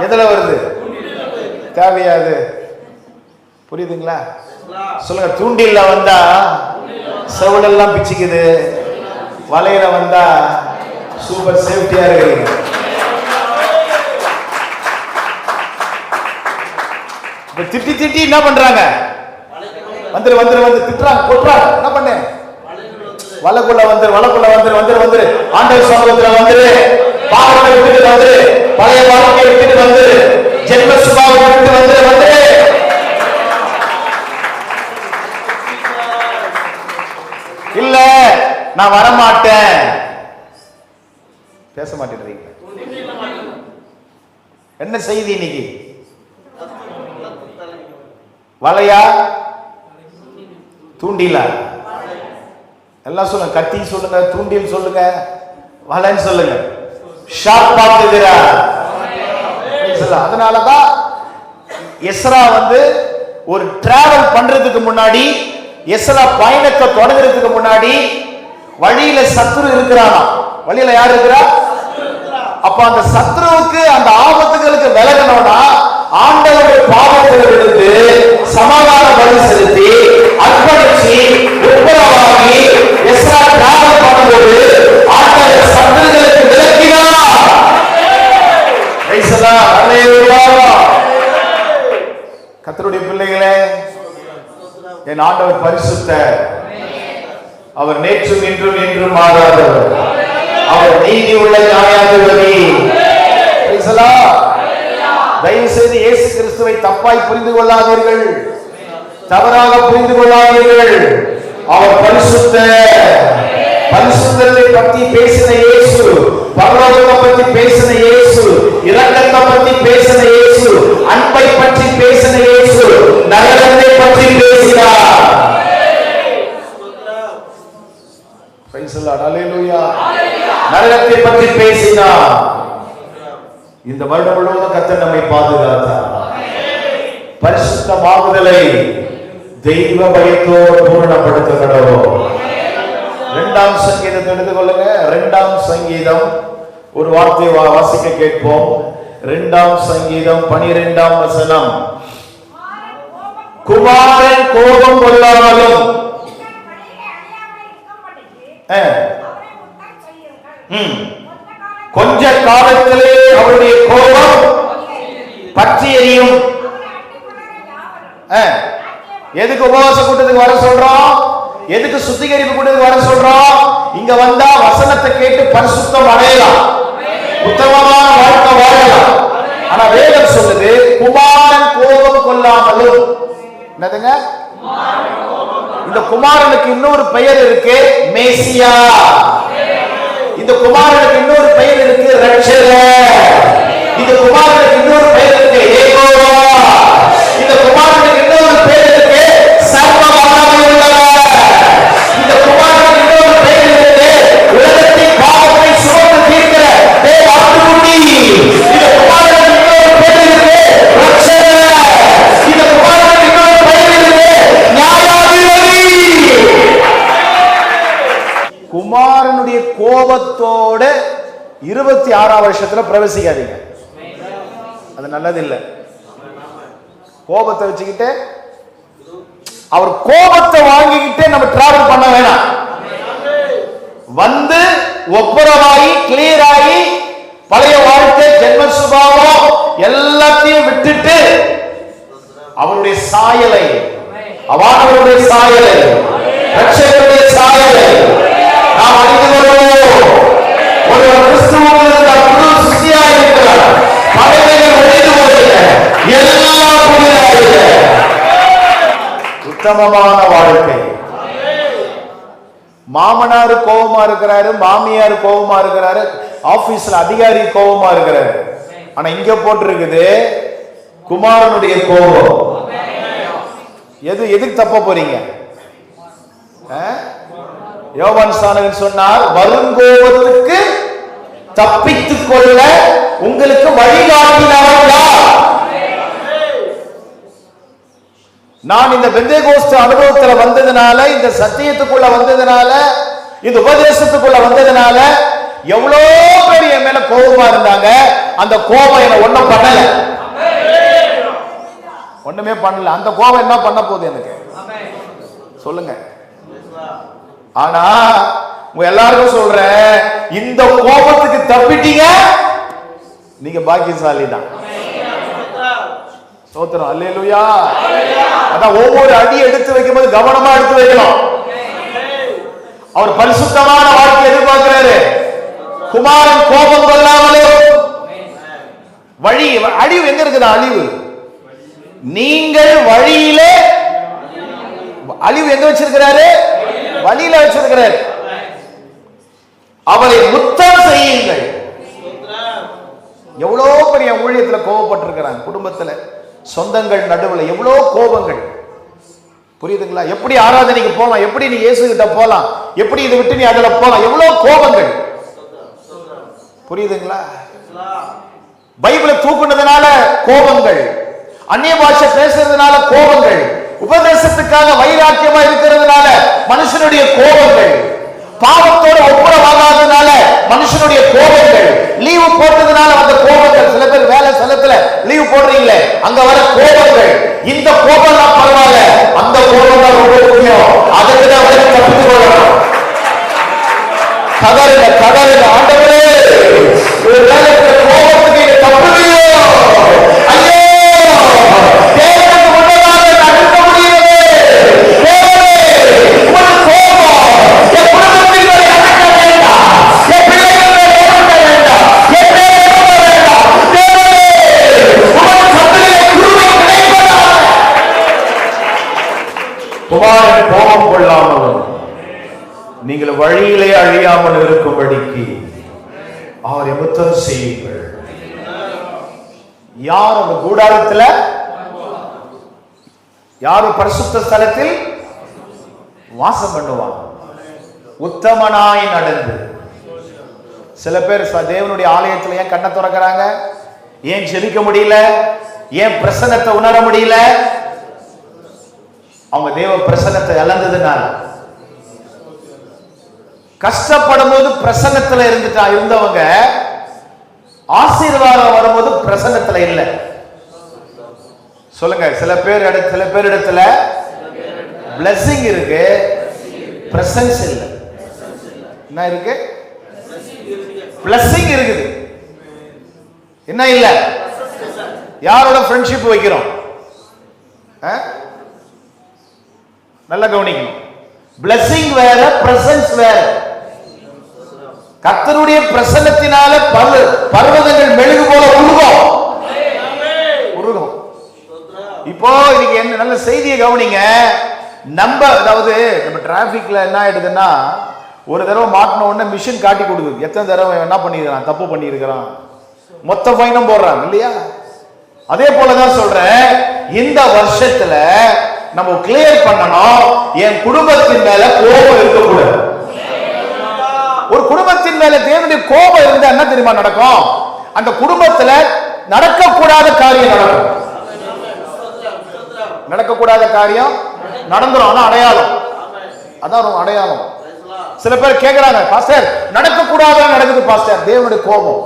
எதுல வருது? தேவையாது. புரியுதுங்களா? சொல்லுங்க. தூண்டில்ல வந்தா செவலெல்லாம் பிச்சுக்குது, வலையில வந்தா சூப்பர் சேஃப்டியா இருக்கிறீங்க. திட்டி திட்டி என்ன பண்றாங்க? வந்துரு வந்துரு வந்து திட்டுறாங்க, கொட்டுறாங்க. என்ன பண்ணு? வலைக்குள்ள வந்துரு, வலைக்குள்ள வந்துரு, வந்துரு வந்துரு, ஆண்டவர் சமூகத்துல வந்துரு, பாவத்தை விட்டுட்டு வந்துரு, பழைய வாழ்க்கையை விட்டுட்டு வந்துரு, ஜென்ம சுபாவத்தை விட்டு வந்துரு, வந்துரு. இல்ல நான் வரமாட்டேன், பேச மாட்டேன்றீங்க. என்ன செய்தி இன்னைக்கு? வலையா தூண்டிலா? எல்லாம் சொல்லுங்க. கத்தி சொல்லுங்க, தூண்டில் சொல்லுங்க, வலைன்னு சொல்லுங்க. ஷார்ப் ஆக்குகிறார். அதனாலதான் எஸ்ரா வந்து ஒரு டிராவல் பண்றதுக்கு முன்னாடி, எஸ்ரா பயணத்தை தொடங்குறதுக்கு முன்னாடி வழியில சத்ரு இருக்கிறானா? வழியில யார் இருக்கிறா? அப்ப அந்த சத்ருவுக்கு, அந்த ஆபத்துகளுக்கு விலகணும்னா ஆண்டவருடைய பாவத்தில் இருந்து சமாதான பலி செலுத்தி அர்ப்பணிச்சு உத்தரவாகி எஸ்ரா டிராவல் பண்ணும்போது ஆண்டவர் சத்ருகளுக்கு விலக்கினார். கர்த்தருடைய பிள்ளைகளே, என் ஆண்டவர் பரிசுத்தர். அவர் நேற்றும் இன்றும் என்றும் மாறாதவர். அவர் நீதி உள்ள நியாயாதிபதி. தயவு செய்து இயேசு கிறிஸ்துவை தப்பாய் புரிந்து கொள்ளாதீர்கள், தவறாக புரிந்து கொள்ளாதீர்கள். அவர் பரிசுத்தர். பரிசுத்தத்தை பற்றி பேசின இயேசு, பரலோகத்தை பற்றி பேசின இயேசு, இரக்கத்தை பற்றி பேசின இயேசு, அன்பை பற்றி பேசின இயேசு, நரகத்தை பற்றி பேசினார். நரகத்தை பற்றி பேசினார். இந்த வருடம் முழுவதும் கர்த்தர் நம்மை பாதுகாத்தார். பரிசுத்தமாகுதலை தெய்வ பயத்தோடு பூரணப்படுத்துகிறோம். 2ஆம் சங்கீதத்தை எடுத்துக்கொள்ளுங்க. 2ஆம் சங்கீதம் ஒரு வார்த்தையை வாசிக்க கேட்போம். 2ஆம் சங்கீதம் 12ஆம் வசனம். குமாரன் கோபம் கொள்ளாமலும் கொஞ்ச காலத்திலே அவருடைய கோபம் பற்றி எரியும். எதுக்கு உபவாச கூட்டத்துக்கு வர சொல்றோம்? எதுக்கு சுத்திகரிப்பு கூட்டத்துக்கு வர சொல்றோம்? இங்க வந்தா வசனத்தை கேட்டு பரிசுத்தம் அடையலாம், உத்தமமான வாழ்க்கை வாழலாம். ஆனா வேதம் சொல்லுது குமாரன் கோபம் கொள்ளாமலும். என்னதுங்க? இந்த குமாரனுக்கு இன்னொரு பெயர் இருக்கு, மேசியா. இந்த குமாரனுக்கு இன்னொரு பெயர் இருக்கு, ரட்சகர். இந்த குமாரனுக்கு இன்னொரு பெயர் இருக்கு, யெகோவா. இந்த குமாரனுக்கு இன்னொரு பெயர் இருக்கு, சர்வ வல்லமை உள்ளவர். இந்த குமாரனுக்கு இன்னொரு பெயர் இருக்கு, உலகத்தின் பாவத்தை சுமந்து தீர்க்கிற தேவ ஆட்டுக்குட்டி. இந்த குமாரனுக்கு இன்னொரு பெயர் இருக்கு, ரட்சகர். இந்த குமாரனுக்கு இன்னொரு பெயர் இருக்கு, நியாயாதிபதி. குமாரனுடைய கோபத்தோட 26ஆம் வருஷத்துல பிரவேசிக்காதீங்க, அது நல்லது இல்லை. கோபத்தை வச்சுக்கிட்டு, அவர் கோபத்தை வாங்கிக்கிட்டே நம்ம டிராவல் பண்ண வேணாம். வந்து ஒப்புரவாகி கிளியர் ஆகி பழைய வாழ்க்கை ஜென்ம சுபாவம் எல்லாத்தையும் விட்டுட்டு அவருடைய சாயலை, அவருடைய சாயலை, ரட்சகருடைய சாயலை நாம் அறிந்து கொள்வோம். ஒரு கிறிஸ்துவுக்குள் இருந்த புது சிருஷ்டியாக இருக்கிறார். பழையவைகள் ஒழிந்து போகிற, எல்லாம் புதிதாக. உத்தமமான வாழ்க்கை. மாமனாரு கோபமா இருக்கிறாரு, மாமியார் கோபமா இருக்கிறாரு, ஆபீஸ்ல அதிகாரி கோபமா இருக்கிறாரு. ஆனா இங்க போட்டிருக்குது குமாரனுடைய கோபம். எதுக்கு தப்ப போறீங்க? யோவான் ஸ்நானகன் சொன்னார், வருங்கோபத்துக்கு தப்பித்துக் கொள்ள உங்களுக்கு வழிகாட்டினவர் யார்? நான் இந்த பெந்தேகோஸ்து அனுபவத்துல வந்ததுனால, இந்த சத்தியத்துக்குள்ள வந்ததுனால, இந்த உபதேசத்துக்குள்ள வந்ததுனால எவ்வளோ பேர் என் மேல கோபமா இருந்தாங்க. அந்த கோபம் என்ன ஒண்ணும் பண்ணல, ஒண்ணுமே பண்ணல. அந்த கோபம் என்ன பண்ண போகுது எனக்கு சொல்லுங்க. ஆனா உங்க எல்லாருக்கும் சொல்றேன், இந்த கோபத்துக்கு தப்பிட்டீங்க, நீங்க பாக்கியசாலி தான். ஸ்தோத்திரம், அல்லேலூயா. அதான் ஒவ்வொரு அடி எடுத்து வைக்கும்போது கவனமா எடுத்து வைக்கணும். அவர் பரிசுத்தமான வாழ்க்கை எதிர்பார்க்கிறாரு. குமாரன் கோபம் கொள்ளாமலே. வழி அழிவு எங்க இருக்குது? அழிவு நீங்கள் வழியிலே, அழிவு எங்க வச்சிருக்கிறாரு? வழியில வச்சிருக்கிறார். அவரை முத்தம் செய்யுங்கள். எவ்வளவு பெரிய ஊழியத்துல கோபப்பட்டிருக்கிறாங்க, குடும்பத்துல, சொந்தங்கள் நடுவில் எவ்வளவு கோபங்கள். புரியுதுங்களா? எப்படி ஆராதனைக்கு போலாம், எப்படி நீ இயேசு கிட்ட போலாம், எப்படி இதை விட்டு நீ அதுல போலாம், எவ்வளவு கோபங்கள். புரியுதுங்களா? பைபிளை தூக்குனதுனால கோபங்கள், அந்நிய பாஷை பேசுறதுனால கோபங்கள், உபதேசத்துக்காக வைராக்கியமா இருக்கிறதுனால மனுஷனுடைய கோபங்கள், பாவத்தோட ஒப்புரவாகாததுனால மனுஷனுடைய கோபங்கள், லீவு போட்டதுனால வந்த கோபங்கள். சில பேர் வேலை ஸ்தலத்துல லீவு போடுறீங்களே, அங்க வர கோபங்கள். இந்த கோபம் தான் பரவாயில்ல, அந்த கோபம் தான் ரொம்ப முக்கியம். அதுக்கு தான் தப்பித்து கொள்ளணும். கதறுங்க கதறுங்க, ஆண்டவரே ஒரு வேலை கோபத்துக்கு இது தப்புலையோ, ஐயோ தேவனுக்கு முன்னதாக நடக்க முடியவே, தேவனே ஒரு கோபம் என் குடும்பத்தில் நடக்க வேண்டாம், என் பிள்ளைகள் நடக்க வேண்டாம், என் தேவனே வேண்டாம். தேவனே உமது சத்தத்திலே குருவை கிடைப்பதாக. குமாரன் கோபம் கொள்ளாமல் நீங்கள் வழியிலே அழியாமல் இருக்கும்படிக்கு அவரை முத்தம் செய்யுங்கள். யார் அந்த கூடாரத்தில், யாரும் பரிசுத்த ஸ்தலத்தில் வாசம் பண்ணுவாங்க? உத்தமனாய் நடந்து. சில பேர் தேவனுடைய ஆலயத்தில் ஏன் கண்ணை திறக்கிறாங்க? ஏன் ஜெபிக்க முடியல? ஏன் பிரசன்னத்தை உணர முடியல? அவங்க தேவ பிரசன்னத்தை இழந்ததுனால. கஷ்டப்படும் போது பிரசன்னத்துல இருந்தவங்க ஆசீர்வாதம் வரும்போது பிரசன்னத்துல இல்லை. சொல்லுங்க. சில பேர் இடத்துல blessing இருக்கு, பிரசன்ஸ் இல்லை. என்ன இருக்கு? blessing இருக்குது, என்ன இல்ல? யாரோட ஃப்ரெண்ட்ஷிப் வைக்கிறோம்? நல்லா கவனிக்கணும். blessing வேற, பிரசன்ஸ் வேற. கர்த்தருடைய பிரசன்னத்தினால பர்வதங்கள் மெழுகு போல உருகும். இப்போ இன்னைக்கு என்ன நல்ல செய்தியை கவனிங்க. அதாவது நம்ம டிராபிக்ல என்ன ஆயிடுதுன்னா, ஒரு தடவை மாட்டின உடனே மிஷின் காட்டி கொடுக்குது எத்தனை தடவை என்ன பண்ணிருக்கான், தப்பு பண்ணிருக்கிறான், மொத்த ஃபைனும் போடுறாங்க இல்லையா? அதே போலதான் சொல்றேன், இந்த வருஷத்துல நம்ம கிளியர் பண்ணணும், என் குடும்பத்தின் மேல கோபம் இருக்கக்கூடாது. ஒரு குடும்பத்தின் மேல தேவனுடைய கோபம் இருந்தா என்ன தெரியுமா நடக்கும்? அந்த குடும்பத்துல நடக்கக்கூடாத காரியம் நடக்கும். நடக்கக்கூடாத காரியம் நடந்துரும். ஆனா அடையாளம், அதான் ஒரு அடையாளம். சில பேர் கேட்கிறாங்க, பாஸ்டர் நடக்கக்கூடாத நடக்குது பாஸ்டர். தேவனுடைய கோபம்.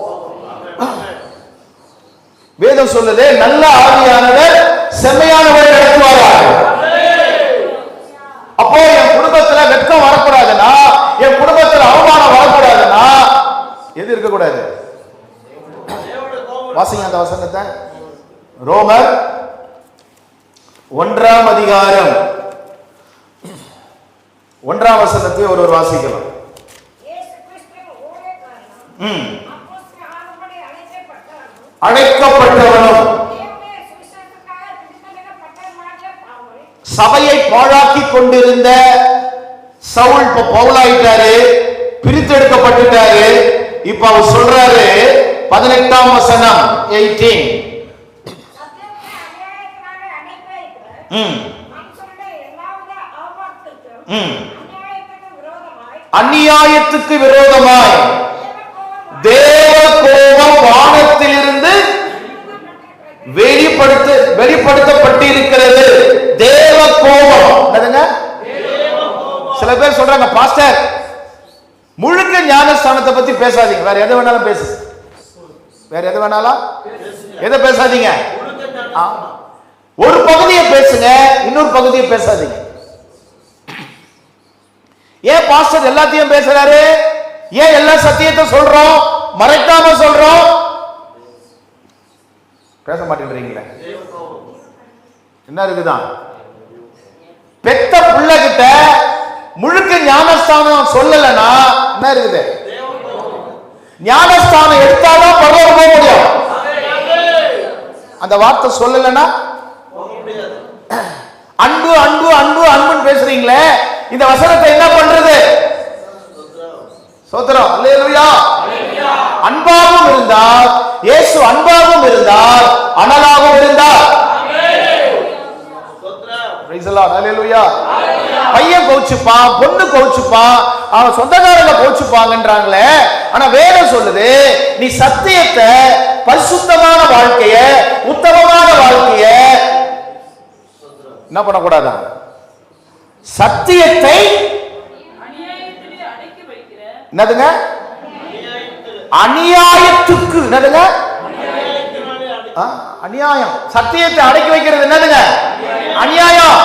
வேதம் சொல்லுது, நல்ல ஆவியானவர் செம்மையானவரை நடத்துவார். அப்போ என் குடும்பத்துல வெட்கம் வரக்கூடாதுன்னா, என் குடும்பத்துல அவமானம் வரக்கூடாதுன்னா எது இருக்கக்கூடாது? வாசிங்க அந்த வசனத்தை. ரோமர் 1ஆம் அதிகாரம் 1ஆம் வசனத்தை ஒரு வாசிக்கலாம். அழைக்கப்பட்டவனும் சபையை பாழாக்கி கொண்டிருந்த சவுல் இப்ப பவுலாயிட்டாரு, பிரித்தெடுக்கப்பட்டுட்டாரு. இப்ப அவர் சொல்றாரு 18ஆம் வசனம் 18. அநியாயத்துக்கு விரோதமாய் தேவ கோபம் வானத்திலிருந்து வெளிப்படுத்தப்பட்டிருக்கிறது. தேவ கோபம். சில பேர் சொல்றாங்க, பாஸ்டர் முழுக்க ஞானஸ்தானத்தை பத்தி பேசாதீங்க, வேற எதை வேணாலும் பேசு, வேற எதை வேணாலும் எதை பேசாதீங்க, ஒரு பகுதியை பேசுங்க, இன்னொரு பகுதியை பேசாதீங்க. ஏன் பாஸ்டர் எல்லாத்தையும் பேசுறாரு? ஏன் எல்லா சத்தியத்தை சொல்றோம், மறைக்காம சொல்றோம்? பேச மாட்டேன்றீங்களே, என்ன இருக்குதான்? பெத்த பிள்ளை கிட்ட முழுக்க ஞானஸ்தானம் சொல்லலன்னா என்ன இருக்குது? ஞானஸ்தானம் எடுத்தாதான் பரவாயில்ல போக முடியும். அந்த வார்த்தை சொல்லலன்னா அன்பு அன்பு அன்பு அன்புன்னு பேசுறீங்களே, இந்த வசனத்தை என்ன பண்றது? ஸ்தோத்திரம், அல்லேலூயா. அன்பாகவும் இருந்தால், இயேசு அன்பாகவும் இருந்தால், அனலாகவும் இருந்தால், பையன் கோச்சுப்பான், பொண்ணு கோச்சுப்பான், அவன் சொந்தக்காரங்க கோச்சுப்பாங்கன்றாங்களே. ஆனா வேதம் சொல்லுது, நீ சத்தியத்தை, பரிசுத்தமான வாழ்க்கைய, உத்தமமான வாழ்க்கைய என்ன பண்ணக்கூடாதா? சத்தியத்தை என்னதுங்க? அநியாயத்துக்கு என்னதுங்க? அநியாயம். சத்தியத்தை அடக்கி வைக்கிறது என்னதுங்க? அநியாயம்.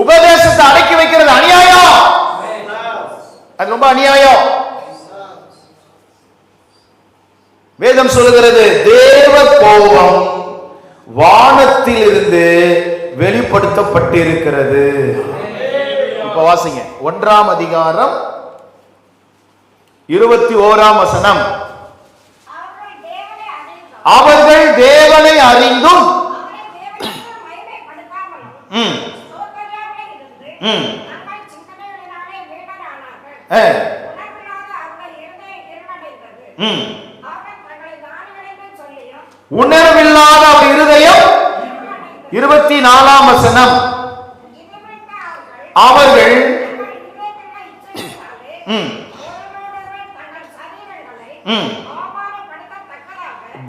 உபதேசத்தை அடக்கி வைக்கிறது அநியாயம். அது ரொம்ப அநியாயம். வேதம் சொல்லுகிறது தேவ கோபம் வானத்தில் இருந்து வெளிப்படுத்தப்பட்டிருக்கிறது. இப்ப வாசிங்க 1ஆம் அதிகாரம் 21ஆம் வசனம். அவர்கள் தேவனை அறிந்தும் உணர்வில்லாத அவர் இருதயம். 24ஆம் வசனம். அவர்கள்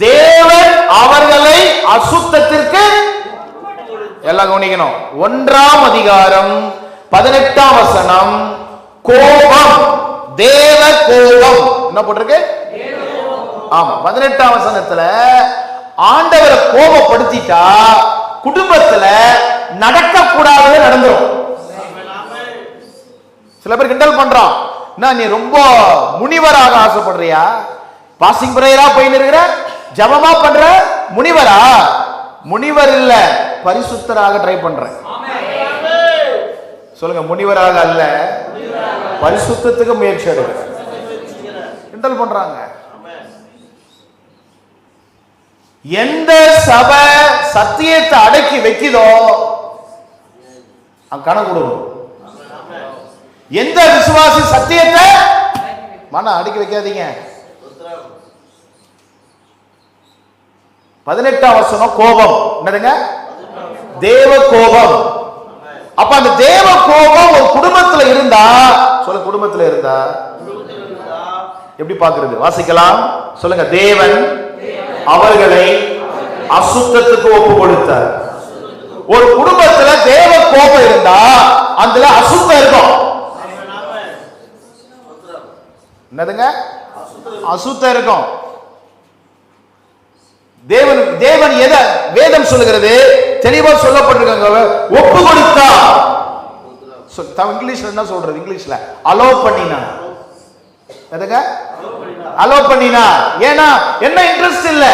தேவன் அவர்களை அசுத்தத்திற்கு எல்லாம் கவனிக்கணும். 1ஆம் அதிகாரம் 18ஆம் வசனம். கோபம், தேவ கோபம். என்ன போட்டிருக்கு? ஆமா, 18ஆம் வசனத்துல ஆண்டவரை கோபப்படுத்திட்டா குடும்பத்துல நடக்கக்கூடாதது நடந்துரும். சில பேர் கிண்டல் பண்றான், நீ ரொம்ப முனிவராக ஆசைப்படுறியா? பாசிங் பிரேயரா போயின்னு இருக்கிற, ஜபமா பண்ற, முனிவரா? முனிவர் இல்ல, பரிசுத்தராக ட்ரை பண்றேன். சொல்லுங்க, முனிவராக அல்ல, பரிசுத்தத்துக்கு முயற்சி எடுக்க. கிண்டல் பண்றாங்க. எந்த சபை சத்தியத்தை அடக்கி வைக்குதோ கணக்கு கொடுக்கும். எந்த விசுவாசி சத்தியத்தை அடக்கி வைக்காதீங்க. 18ஆம் வசனம் கோபம். என்னதுங்க? தேவ கோபம். அப்ப அந்த தேவ கோபம் ஒரு குடும்பத்துல இருந்தா, சொல்ல, குடும்பத்துல இருந்தா எப்படி பாக்குறது? வாசிக்கலாம். சொல்லுங்க. தேவன் அவர்களை அசுத்தத்துக்கு ஒப்பு கொடுத்தார். ஒரு குடும்பத்துல தேவ கோபம் இருந்தா அதுல அசுத்தம் இருக்கும். என்னதுங்க? அசுத்தம் இருக்கும். தேவன் எதை வேதம் சொல்லுகிறது? தெளிவா சொல்லப்பட்டிருக்காங்க. ஒப்பு கொடுத்தா. இங்கிலீஷ்ல என்ன சொல்றது? இங்கிலீஷ்ல அலோ பண்ணினா. எதுங்க? அலோ பண்ணினா. ஏன்னா என்ன இன்ட்ரெஸ்ட் இல்ல.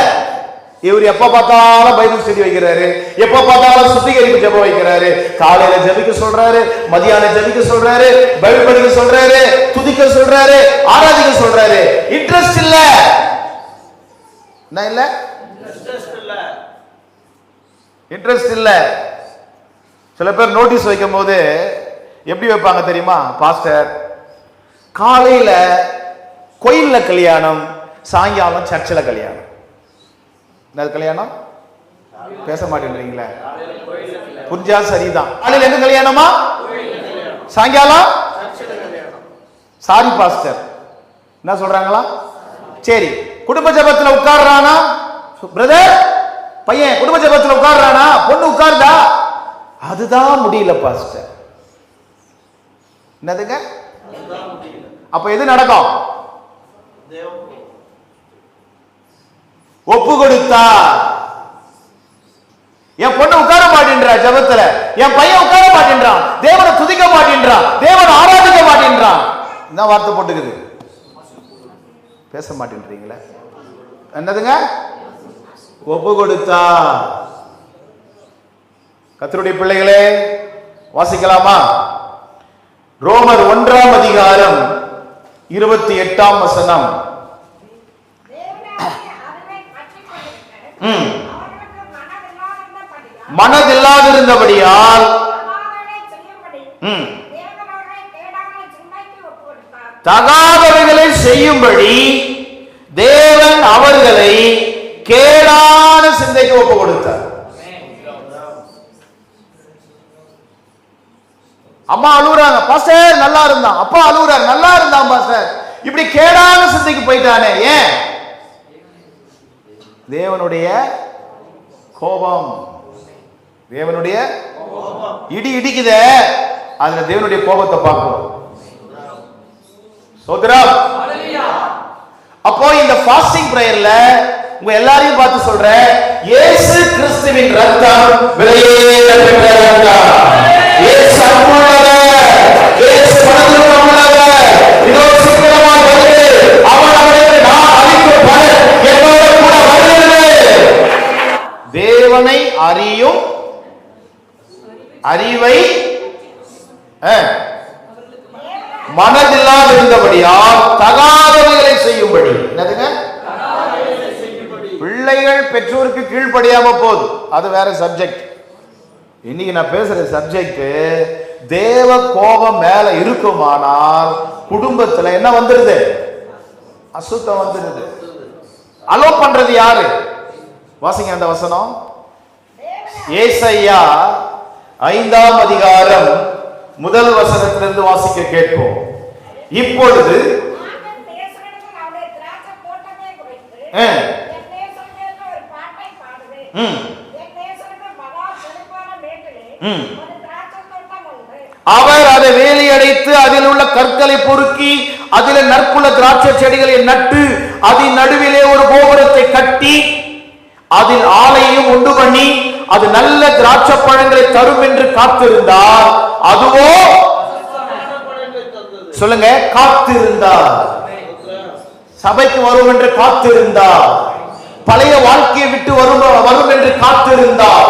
இவர் எப்ப பார்த்தாலும் பைபிள் ஸ்டடி வைக்கிறாரு, எப்ப பார்த்தாலும் சுத்திகரிப்பு ஜெபம் வைக்கிறாரு, காலையில ஜெபிக்க சொல்றாரு, மதியானம் ஜெபிக்க சொல்றாரு, பைபிள் படிக்க சொல்றாரு, துதிக்க சொல்றாரு, ஆராதிக்க சொல்றாரு. இன்ட்ரெஸ்ட் இல்ல. என்ன இல்ல? இன்ட்ரெஸ்ட் இல்ல. சில பேர் நோட்டீஸ் வைக்கும் போது எப்படி வைப்பாங்க தெரியுமா? பாஸ்டர் காலையில கோயில்ல கல்யாணம், சாயங்காலம் சர்ச்சில் கல்யாணம். என்ன கல்யாணம்? பேச மாட்டேன்றீங்களே. புரிஞ்சா சரிதான். காலையில எங்க கல்யாணமா? சாயங்காலம். சாரி பாஸ்டர், என்ன சொல்றாங்களா? சரி, குடும்ப ஜெபத்துல உட்கார்றானா பிரதர்? பையன் குடும்ப ஜெபத்துல உட்கார்றானா? பொண்ணு உட்கார்ந்தா? அதுதான் முடியல பாஸ்டர். என்னதுங்க? அப்ப எது நடக்கும்? ஒப்பு கொடுத்தா. என் பொண்ணு உட்கார மாட்டேன்றா ஜெபத்துல, என் பையன் உட்கார மாட்டேன்றான், தேவனை துதிக்க மாட்டேன்றான், தேவனை ஆராதிக்க மாட்டேன்றான். என்ன வார்த்தை போட்டுக்குது? பேச மாட்டேன்றீங்களே. என்னதுங்க? ஒப்பு கொடுத்தா. கர்த்தருடைய பிள்ளைகளே, வாசிக்கலாமா? ரோமர் 1ஆம் அதிகாரம் 28ஆம் வசனம். மனதில்லாதிருந்தபடியால் தகாதவைகளை செய்யும்படி தேவன் அவர்களை கேடான சிந்தைக்கு ஒப்பு கொடுத்தார். அம்மா அழுகுறாங்க, பாஸ்டர் நல்லா இருந்தான். அப்பா அழுகுறாரு, நல்லா இருந்தான் பாஸ்டர். இப்படி கேடான சிந்தைக்கு போயிட்டானே. ஏன்? தேவனுடைய கோபம். தேவனுடைய இடி இடிக்குத, அதுல தேவனுடைய கோபத்தை பார்க்கணும். சோதரம். அப்போ இந்த ஃபாஸ்டிங் பிரேயர்ல உங்க எல்லாரையும் பார்த்து சொல்றேன், இயேசு கிறிஸ்துவின் ரத்தம் விலையேற பெற்ற ரத்தம். இயேசு அன்புள்ளவர், இயேசு மனதுள்ளவர். இதோ சீக்கிரமாக வருது, அவன் அவனுக்கு நான் அளிக்கும் பலன் என்னோட கூட வருகிறது. தேவனை அறியும் அறிவை மனதில்லாது இருந்தபடியால் தகாதவைகளை செய்யும்படி. என்னதுங்க? பிள்ளைகள் பெற்றோருக்கு கீழ்ப்படியாம போகுது, அது வேற சப்ஜெக்ட். இன்னைக்கு நான் பேசுற சப்ஜெக்ட், தேவ கோபம் மேல இருக்குமானால் குடும்பத்துல என்ன வந்துருது? அசுத்தம் வந்துருது. அலோ பண்றது யாரு? வாசிங்க அந்த வசனம். ஏசாயா 5ஆம் அதிகாரம் 1 வசனத்திலிருந்து வாசிக்க கேட்போம். இப்பொழுது அவர் அதை வேலி அடைத்து அதில் உள்ள கற்களை பொறுக்கி அதில் நற்குல திராட்சை செடிகளை நட்டு அதன் நடுவிலே ஒரு கோபுரத்தை கட்டி அதில் ஆலையும் உண்டு பண்ணி அது நல்ல திராட்சை பழங்களை தரும் என்று காத்திருந்தார். அதுவோ சொல்லுங்க, காத்திருந்தார். சபைக்கு வரும் என்று காத்திருந்தார். பழைய வாழ்க்கையை விட்டு வரும் என்று காத்திருந்தார்.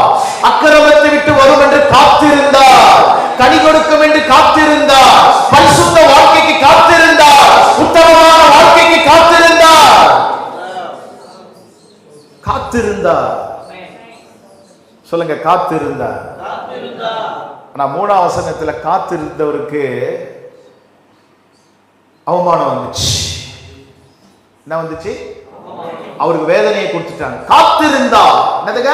அக்கிரமத்தை விட்டு வரும் என்று காத்திருந்தார். கனி கொடுக்கும் என்று காத்திருந்தார். பரிசுத்த வாழ்க்கைக்கு காத்திருந்தார். உத்தமமான வாழ்க்கைக்கு காத்திருந்தார். காத்திருந்தார். சொல்லுங்க, காத்திருந்தார். ஆனா 3ஆம் வசனத்துல காத்திருந்தவருக்கு அவமானம் வந்துச்சு. என்ன வந்துச்சு? அவருக்கு வேதனையை கொடுத்துட்டாங்க. காத்திருந்தார். என்னதுங்க?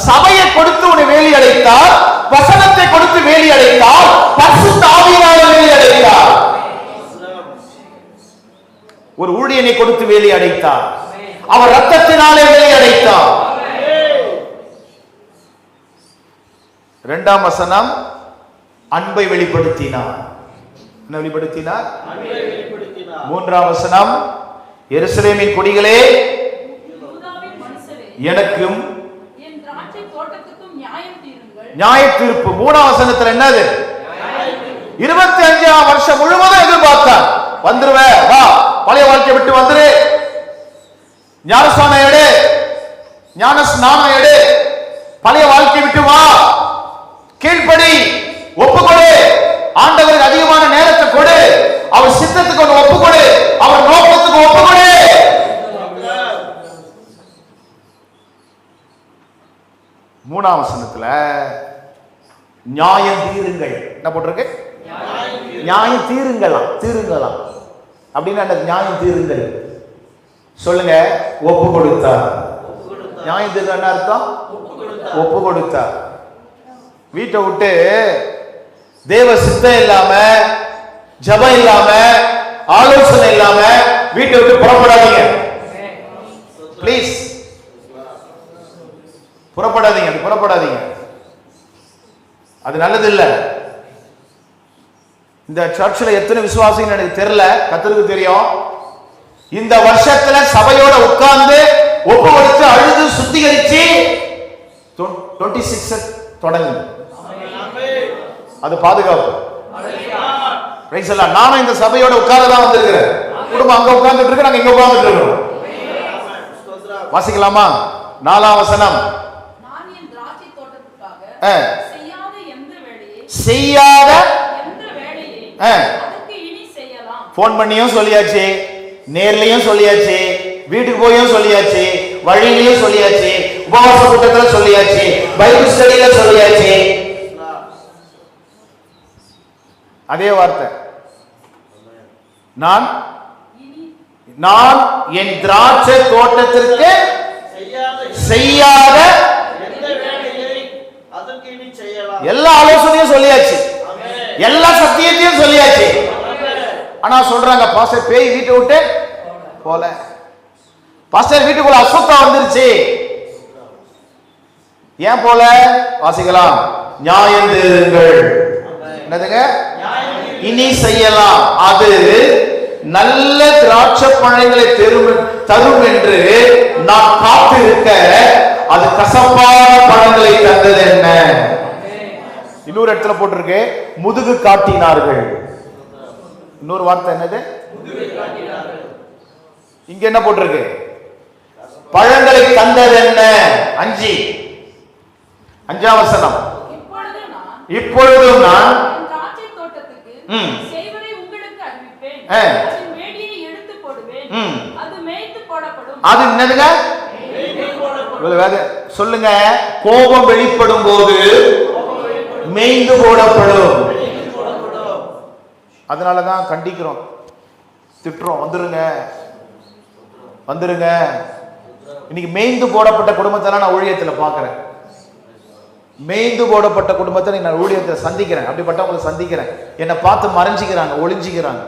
சபையை கொடுத்து உன்னை வேலி அடைத்தார், வசனத்தை கொடுத்து வேலி அடைத்தார், பரிசுத்த ஆவியினாலே வேலி அடைத்தார். ஒரு ஊழியனை கொடுத்து வேலி அடைத்தார், அவர் ரத்தத்தினாலே வேலி அடைத்தார். 2ஆம் வசனம், அன்பை வெளிப்படுத்தினார். என்ன வெளிப்படுத்தினார்? 3ஆம் வசனம், எருசலேமின் குடிகளே எனக்கும் நியாய தீர்ப்பு. 3ஆம் வசனத்துல என்னது? 25ஆம் வருஷம் முழுவதும் எதிர்பார்த்தார். வந்துருவ, வா, பழைய வாழ்க்கையை விட்டு வந்துரு, ஞானஸ்நானம் எடு, ஞான ஸ்நானம் எடு, பழைய வாழ்க்கையை விட்டு வா, கீழ்ப்படி, ஒப்புக்கொடு, ஆண்டவருக்கு அதிகமான நேரத்தை கொடு, அவர் சித்தத்துக்கு ஒன்று ஒப்புக்கொடு, அவர் நோக்கத்துக்கு ஒப்புக்கொடு. 3ஆம் வசனத்துல நியாயம் தீருங்கள். என்ன போட்டிருக்கு? நியாயம் தீருங்களாம். தீருங்களாம் அப்படின்னா நியாயம் தீருங்கள். சொல்லுங்க, ஒப்பு கொடுத்தார். நியாயம் தீர்க்க என்ன அர்த்தம்? ஒப்பு கொடுத்தார். வீட்டை விட்டு தேவ சித்தம் இல்லாம, ஜபம் இல்லாம, ஆலோசனை இல்லாம வீட்டை விட்டு புறப்படாதீங்க. பிளீஸ் புறப்படாதீங்க. அது புறப்படாதீங்க, அது நல்லது இல்ல. இந்த சர்ச்சில் எத்தனை விசுவாசிகள் எனக்கு தெரியல, கர்த்தருக்கு தெரியும். இந்த வருஷத்துல சபையோட உட்கார்ந்து ஒப்பு கொடுத்து அழுது சுத்திகரிச்சு 26 தொடங்கு. அது பாதுகாப்பு. நானும் இந்த சபையோட உட்காரதான் வந்திருக்கிறேன். குடும்பம் அங்க உட்கார்ந்துட்டு இருக்கு, நாங்க இங்க உட்கார்ந்துட்டு இருக்கோம். வாசிக்கலாமா? 4ஆம் வசனம், செய்யாத போன் பண்ணியும் சொல்லியாச்சு, நேர்லயும் சொல்லியாச்சு, வீட்டுக்கு போயும் சொல்லியாச்சு, வழியிலையும் சொல்லியாச்சு, உபவாச கூட்டத்துல சொல்லியாச்சு, பைபிள் ஸ்டடியில சொல்லியாச்சு. அதே வார்த்தை, நான் என் திராட்சை தோட்டத்திற்கு செய்யாத எல்லா ஆலோசனையும் சொல்லியாச்சு, எல்லா சத்தியத்தையும் சொல்லியாச்சு. ஆனா சொல்றாங்க, பாஸ்டர் பேய் வீட்டை விட்டு போல, பாஸ்டர் வீட்டுக்குள்ள அசுத்தம் வந்துருச்சு. ஏன் போல? வாசிக்கலாம். நியாயம் தேடுங்கள். என்னதுங்க? இனி செய்யலாம். அது நல்ல திராட்சை பழங்களை தரும் என்று நான் காத்திருக்க அது கசப்பான பழங்களை தந்தது என்ன? இன்னொரு இடத்துல போட்டிருக்கு முதுகு காட்டினார்கள். இன்னொரு வார்த்தை என்னது? இங்க என்ன போட்டிருக்கு? பழங்களை தந்தது என்ன? 5ஆம் வசனம். இப்பொழுதும் நான் அது என்னதுங்க? சொல்லுங்க. கோபம் வெளிப்படும் போது மேய்ந்து போடப்படும். அதனாலதான் கண்டிக்கிறோம், திட்டுறோம். வந்துருங்க. இன்னைக்கு மேய்ந்து போடப்பட்ட குடும்பத்தெல்லாம் நான் ஊழியத்தில் பார்க்கிறேன். மேய்ந்து போடப்பட்ட குடும்பத்தை நான் ஊழியத்தை சந்திக்கிறேன். அப்படிப்பட்டவங்களை சந்திக்கிறேன். என்னை பார்த்து மறைஞ்சிக்கிறாங்க, ஒளிஞ்சிக்கிறாங்க.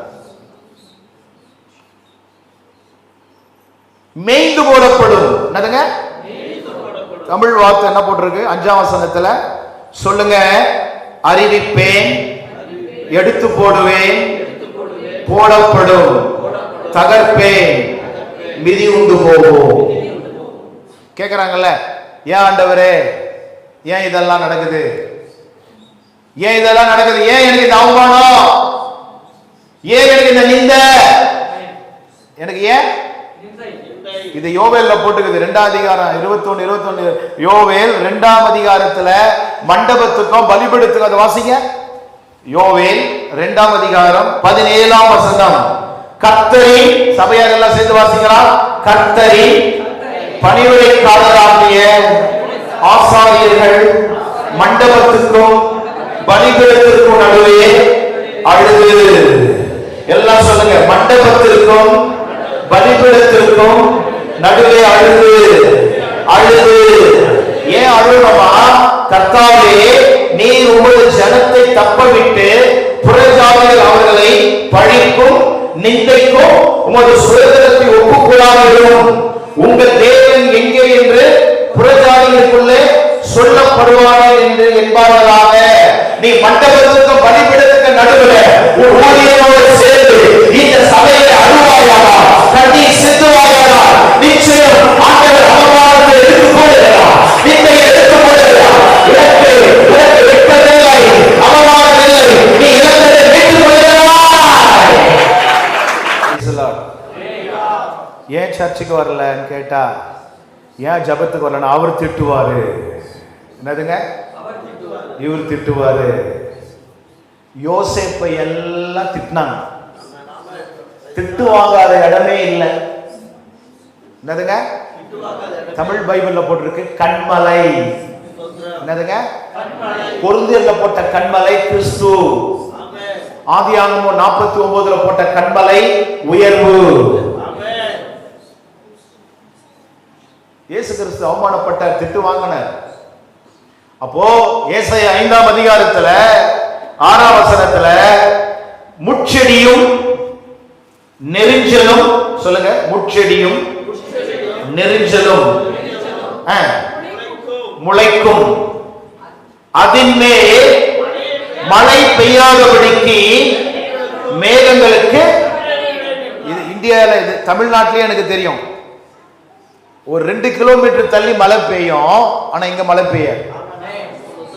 மேய்ந்து போடப்படும். என்னதுங்க? தமிழ் வார்த்தை என்ன போட்டிருக்கு? 5ஆம் வசனத்துல சொல்லுங்க. அறிவிப்பேன், எடுத்து போடுவேன், போடப்படும், தகர்ப்பேன், மிதி உண்டு போகும். கேக்குறாங்கல்ல, ஏன் ஆண்டவரே ஏன் இதெல்லாம் நடக்குது? ஏன் இதெல்லாம் நடக்குது? ஏன் எனக்கு இந்த அவமானம்? ஏன் எனக்கு இந்த நிந்தை? எனக்கு ஏன்? இது யோவேல்ல போட்டுக்குது. 2ஆம் அதிகாரம் 21 யோவேல் 2ஆம் அதிகாரத்துல மண்டபத்துக்கும் பலிபீடத்துக்கும். அதை வாசிங்க. யோவேல் 2ஆம் அதிகாரம் 17ஆம் வசனம். கர்த்தரி, சபையார் எல்லாம் சேர்ந்து வாசிக்கலாம். கர்த்தரி பணிவிடைக்காரராகிய ஆசாரியர்கள் மண்டபத்துக்கும் பலிபீடத்திற்கும் நடுவே அழுது. எல்லாம் சொல்லுங்க. மண்டபத்திற்கும் பலிபீடத்திற்கும் நடுவே அழுது. ஏன் அழுகிறோமா? கர்த்தாவே, நீர் உமது ஜனத்தை தப்பவிட்டு புறஜாதிகள் அவர்களை பழிக்கும் நிந்தைக்கும் உமது சுதந்திரத்தை ஒப்புக்கொள்ளாமலும் உங்கள் தேவன் எங்கே என்று புறஜாதிகளுக்குள்ளே சொல்லப்படுவார்கள் என்று என்பார்களாக. நீ மண்டபத்துக்கும் பலிபீடத்துக்கு நடுவில் ஒரு ஊழியரோடு சேர்ந்து இந்த சபையை அழுவாயாரா, கண்ணீர் சிந்துவாயாரா, நிச்சயம் ஆண்டவர் அவமானத்தை எடுத்துக் கொள்கிறார், நிந்தையை எடுத்துக் கொள்கிறார். இலக்கு விட்டதில்லை, அவமானமில்லை, நீ இலக்கை மீட்டுக் கொள்கிறாய். ஏன் சர்ச்சுக்கு வரலன்னு கேட்டா, ஏன் ஜபத்துக்கு வரலன்னு அவர் திட்டுவாரு. என்னதுங்க? இவர் திட்டுவாரு. யோசேப்பை எல்லாம் திட்டினாங்க. திட்டு வாங்காத இடமே இல்லை. என்னதுங்க? தமிழ் பைபிள்ல போட்டிருக்கு கண்மலை. என்னதுங்க? கொரிந்தியர்ல போட்ட கண்மலை கிறிஸ்து. ஆதியாகமம் 49 போட்ட கண்மலை உயர்வு. இயேசு கிறிஸ்து அவமானப்பட்ட, திட்டு வாங்கினார். அப்போ ஏசாயா 5ஆம் அதிகாரத்துல 6ஆம் வசனத்துல முட்செடியும் நெரிஞ்சலும், சொல்லுங்க, முட்செடியும் நெரிஞ்சலும் முளைக்கும், அதின்மேல் மழை பெய்யாதபடிக்கு மேகங்களுக்கு. இது இந்தியாவில், இது தமிழ்நாட்டிலே எனக்கு தெரியும். ஒரு 2 கிலோமீட்டர் தள்ளி மழை பெய்யும், ஆனா இங்க மழை பெய்யாது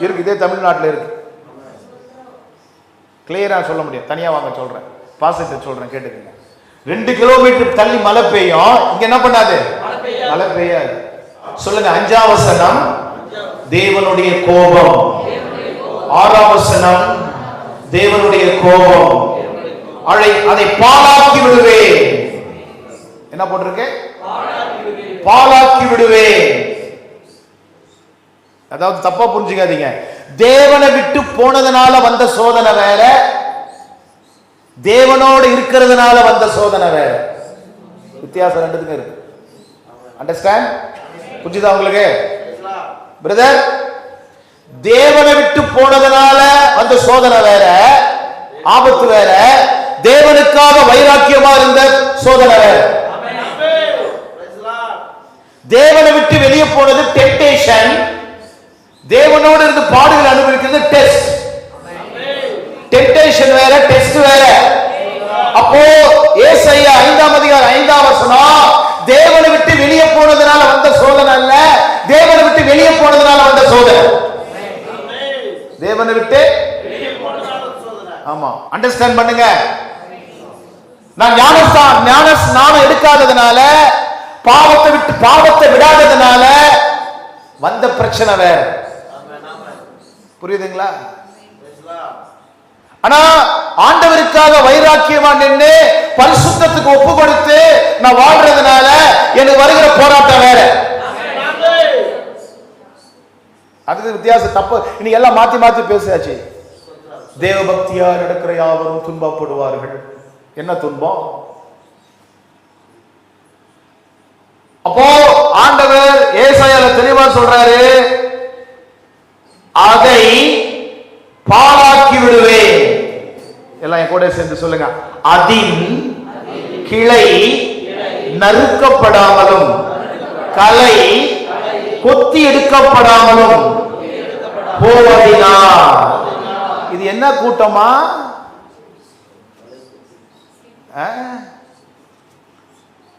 இருக்கு. இதே தமிழ்நாட்டில் இருக்கு. கிளியரா சொல்ல முடியும். தனியா வாங்க சொல்றேன், பாசிட்ட சொல்றேன், கேட்டுக்கங்க. 2 கிலோமீட்டர் தள்ளி மழை பெய்யும், இங்க என்ன பண்ணாது? மழை பெய்யாது. சொல்லுங்க. 5ஆம் வசனம் தேவனுடைய கோபம். 6ஆம் வசனம் தேவனுடைய கோபம். அதை பாலாக்கி விடுவேன். என்ன போட்டிருக்கு? பாலாக்கி விடுவேன். அதாவது தப்பா புரிஞ்சுக்காதீங்க. தேவனை விட்டு போனதுனால வந்த சோதனை வேற, தேவனோடு இருக்கிறதுனால வந்த சோதனை வேற. வித்தியாசம் ரெண்டுத்துக்கும் இருக்கு. அண்டர்ஸ்டாண்ட்? புரிஞ்சுதா உங்களுக்கு பிரதர்? தேவனை விட்டு போனதுனால வந்த சோதனை வேற, ஆபத்து வேற. தேவனுக்காக வைராக்கியமா இருந்த சோதனை வேற. தேவனை விட்டு வெளியே போனது டெம்டேஷன், தேவனோடு இருந்து பாடுகள் அனுபவிக்கிறது டெஸ்ட். டெம்டேஷன் வேற, டெஸ்ட் வேற. அப்போ ஏசாயா 5ஆம் அதிகாரம் 5ஆம் வசனம், தேவனை விட்டு வெளியே போனதுனால வந்த சோதனை அல்ல, தேவனை விட்டு வெளியே போனதுனால வந்த சோதனை. தேவனை விட்டு ஆமா, அண்டர்ஸ்டாண்ட் பண்ணுங்க. நான் ஞானம் எடுக்காததுனால, பாவத்தை விடாததுனால வந்த பிரச்சனை வேற. புரியுதுங்களா? ஆனா ஆண்டவருக்காக வைராக்கியமா நின்று பரிசுத்தத்துக்கு ஒப்பு கொடுத்து நான் வாழ்றதுனால எனக்கு வருகிற போராட்டம் வேற. அது வித்தியாசம். தப்பு இன்னைக்கு எல்லாம் மாத்தி மாத்தி பேசாச்சு. தேவ பக்தியா நடக்கிற யாவரும் துன்பப்படுவார்கள். என்ன துன்பம்? அப்போ ஆண்டவர் ஏசாயால தெளிவா சொல்றாரு, அதை பாழாக்கி விடுவேன். எல்லாம் என் கூட சேர்ந்து சொல்லுங்க. அதின் கிளை நறுக்கப்படாமலும் கலை கொத்தி எடுக்கப்படாமலும் போவதினால். இது என்ன கூட்டமா?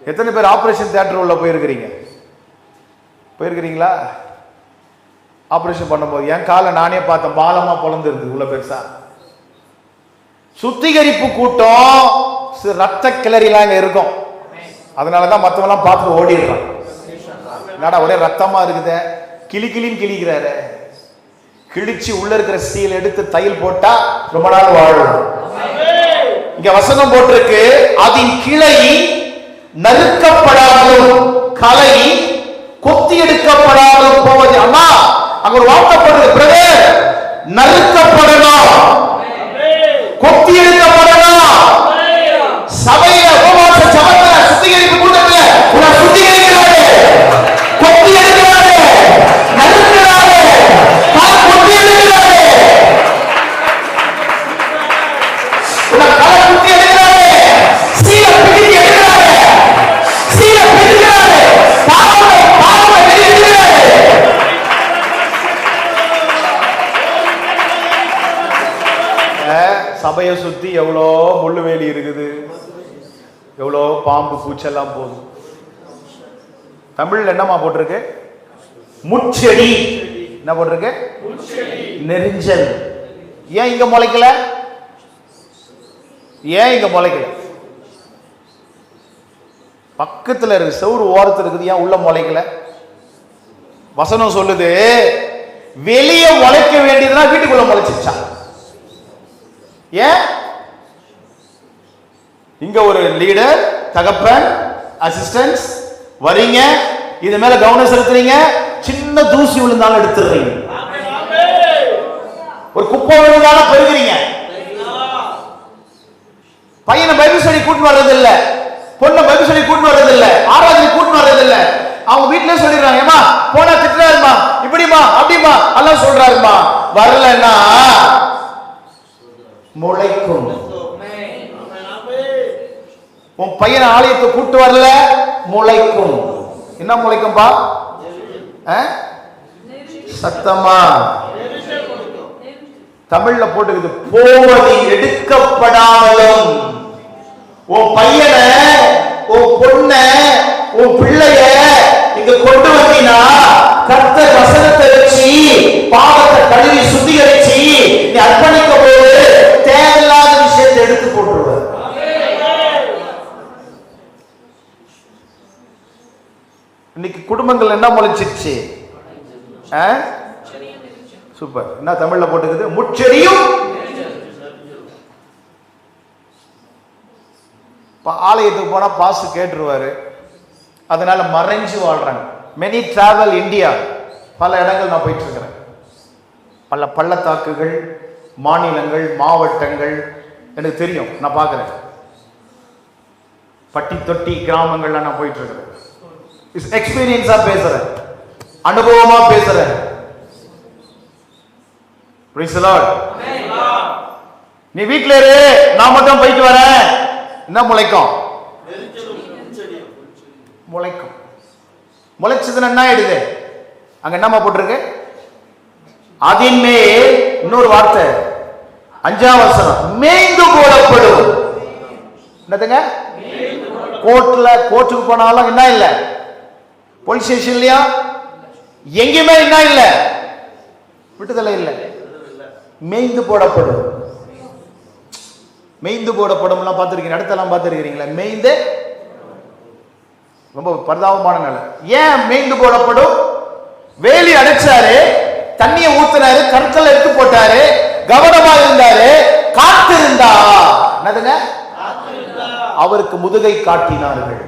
எத்தனை பேர் ஆபரேஷன் தியேட்டர் உள்ள போயிருக்கிறீங்களா? ஆபரேஷன் பண்ணும்போது என் காலை நானே பார்த்தேன், பாலமா பொழந்துருது உள்ள பெருசா. சுத்திகரிப்பு கூட்டம், ரத்த கிளறிலாம் இருக்கும். அதனாலதான் மத்தவெல்லாம் பார்த்துட்டு ஓடிடுறான். என்னடா ஒரே ரத்தமா இருக்குது, கிளின்னு கிளிக்கிறாரு. கிழிச்சு உள்ள இருக்கிற சீல் எடுத்து தையல் போட்டா ரொம்ப நாள் வாழலாம். இங்க வசனம் போட்டிருக்கு, அதன் கிளை நறுக்கப்படாமலும் கலை கொத்தி எடுக்கப்படாமலும் போவது. அம்மா அங்க ஒரு வார்த்தை போடுறது, பிரதர், நறுக்கப்படணும், கொத்தி எடுக்கப்படணும். சபையில உபவாச ஜெபத்துல சுத்திகரிப்பு கூட்டத்துல உன்னை சுத்திகரிக்கிறாரு, கொத்தி எடுக்கிறாரு, நறுக்கிறாரு, கொத்தி எடுக்கிறாரு, உன்னை கலை கொத்தி எடுக்கிறாரு, சீல பிடிச்சி எடுக்கிறாரு, சீல பிடிக்கிறாரு, பாவத்தை வெளியேற்றுகிறாரு. சபையை சுத்தி எவ்வளோ முள்ளு வேலி இருக்குது, எவ்வளோ பாம்பு பூச்செல்லாம் போகுது. தமிழ்ல என்னமா போட்டிருக்கு? முச்செடி. என்ன போட்டிருக்கு? நெரிஞ்சல். ஏன் இங்க முளைக்கல? பக்கத்துல இருக்கு, செவுறு ஓரத்துல இருக்குது, ஏன் உள்ள முளைக்கல? வசனம் சொல்லுது, வெளியே முளைக்க வேண்டியதுனா வீட்டுக்குள்ள முளைச்சிச்சா. ஏன்? இங்க ஒரு லீடர், தகப்பன், அசிஸ்டன்ஸ் வரீங்க, இது மேல கவனம் செலுத்துறீங்க, சின்ன தூசி விழுந்தாலும் எடுத்துறீங்க, ஒரு குப்பை விழுந்தாலும் பெருகிறீங்க. பையனை பைபிள் ஸ்டடி கூட்டு வர்றது இல்ல, பொண்ணை பைபிள் ஸ்டடி கூட்டு வர்றது இல்ல, ஆராதனை கூட்டு வர்றது இல்ல. அவங்க வீட்டுல சொல்லிடுறாங்க, ஏமா போனா திட்டுறாருமா, இப்படிமா அப்படிமா எல்லாம் சொல்றாருமா. வரலன்னா முளைக்கும். உன் பையனை ஆலயத்தை கூட்டு வரல, முளைக்கும். என்ன முளைக்கும்பா? சத்தமா தமிழ்ல போட்டுக்குது, போவது எடுக்கப்படாமலும். உன் பையனை, உன் பொண்ண, உன் பிள்ளைய இங்க கொண்டு வந்தீனா, கர்த்தர் வசனத்தை வச்சு பாவத்தை கழுவி சுத்திகரிச்சு நீ அர்ப்பணிக்க போது தேவையில்லாத விஷயத்தை எடுத்து போட்டுருவார். இன்னைக்கு குடும்பங்கள் என்ன முளைச்சிருச்சு? சூப்பர். என்ன தமிழ்ல போட்டுக்குது? முச்செடியும். ஆலயத்துக்கு போனா பாஸ் கேட்டுருவாரு, அதனால மறைஞ்சு வாழ்றாங்க. மெனி டிராவல் இந்தியா, பல இடங்கள் நான் போயிட்டு இருக்கிறேன். பல பள்ளத்தாக்குகள், மாநிலங்கள், மாவட்டங்கள் எனக்கு தெரியும், நான் பார்க்குறேன். பட்டி தொட்டி கிராமங்கள்ல நான் போயிட்டு இருக்கிறேன். எக்ஸ்பீரியன்ஸா பேசுறேன், அனுபவமா பேசுறேன். நீ வீட்டுல இரு, நான் மட்டும் போயிட்டு வரேன், என்ன முளைக்கும்? முளைக்கும். முளைச்சதுன்னு என்ன ஆயிடுது? அங்க என்னமா போட்டிருக்கு? அதன் மேல் இன்னொரு வார்த்தை 5ஆம் வசனம், மேய்ந்து போடப்படும். என்னதுங்க? கோர்ட்டுக்கு போனாலும் என்ன இல்ல, போலீஸ் ஸ்டேஷன்லயா எங்கேயுமே என்ன இல்ல, விடுதலை இல்ல. மேய்ந்து போடப்படும். மேய்ந்து போடப்படும் பார்த்துருக்கீங்க, இடத்தெல்லாம் பார்த்துருக்கீங்களா? மேய்ந்து, ரொம்ப பரிதாபமான நிலை. ஏன் மேய்ந்து போடப்படும்? வேலி அடைச்சாரு, தண்ணியை ஊத்துனாரு, கற்கள் எடுத்து போட்டாரு, கவனமா இருந்தாரு, காத்திருந்தா. என்னதுங்க? அவருக்கு முதுகை காட்டினார்கள்.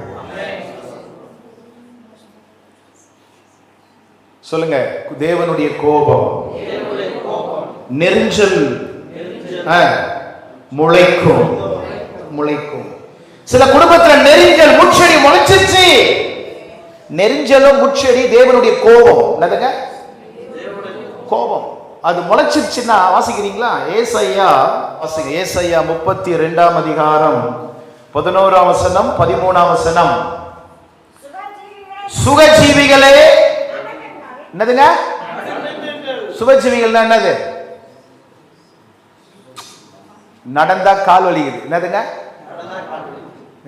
சொல்லுங்க, தேவனுடைய கோபம் நெரிஞ்சல் முளைக்கும். முளைக்கும். சில குடும்பத்துல நெரிஞ்சல் முட்செடி முளைச்சிருச்சு. நெரிஞ்சலும் முட்செடி தேவனுடைய கோபம். என்னதுங்க? கோபம். அது முளைச்சிருச்சுன்னா வாசிக்கிறீங்களா? ஏசாயா வாசிங்க. ஏசாயா 32ஆம் அதிகாரம் 11ஆம் வசனம் 13ஆம் வசனம். சுகஜீவிகளே, என்னதுங்க? சுகஜீவிகள் என்னது? நடந்தா கால் வலிக்குது. என்னதுங்க?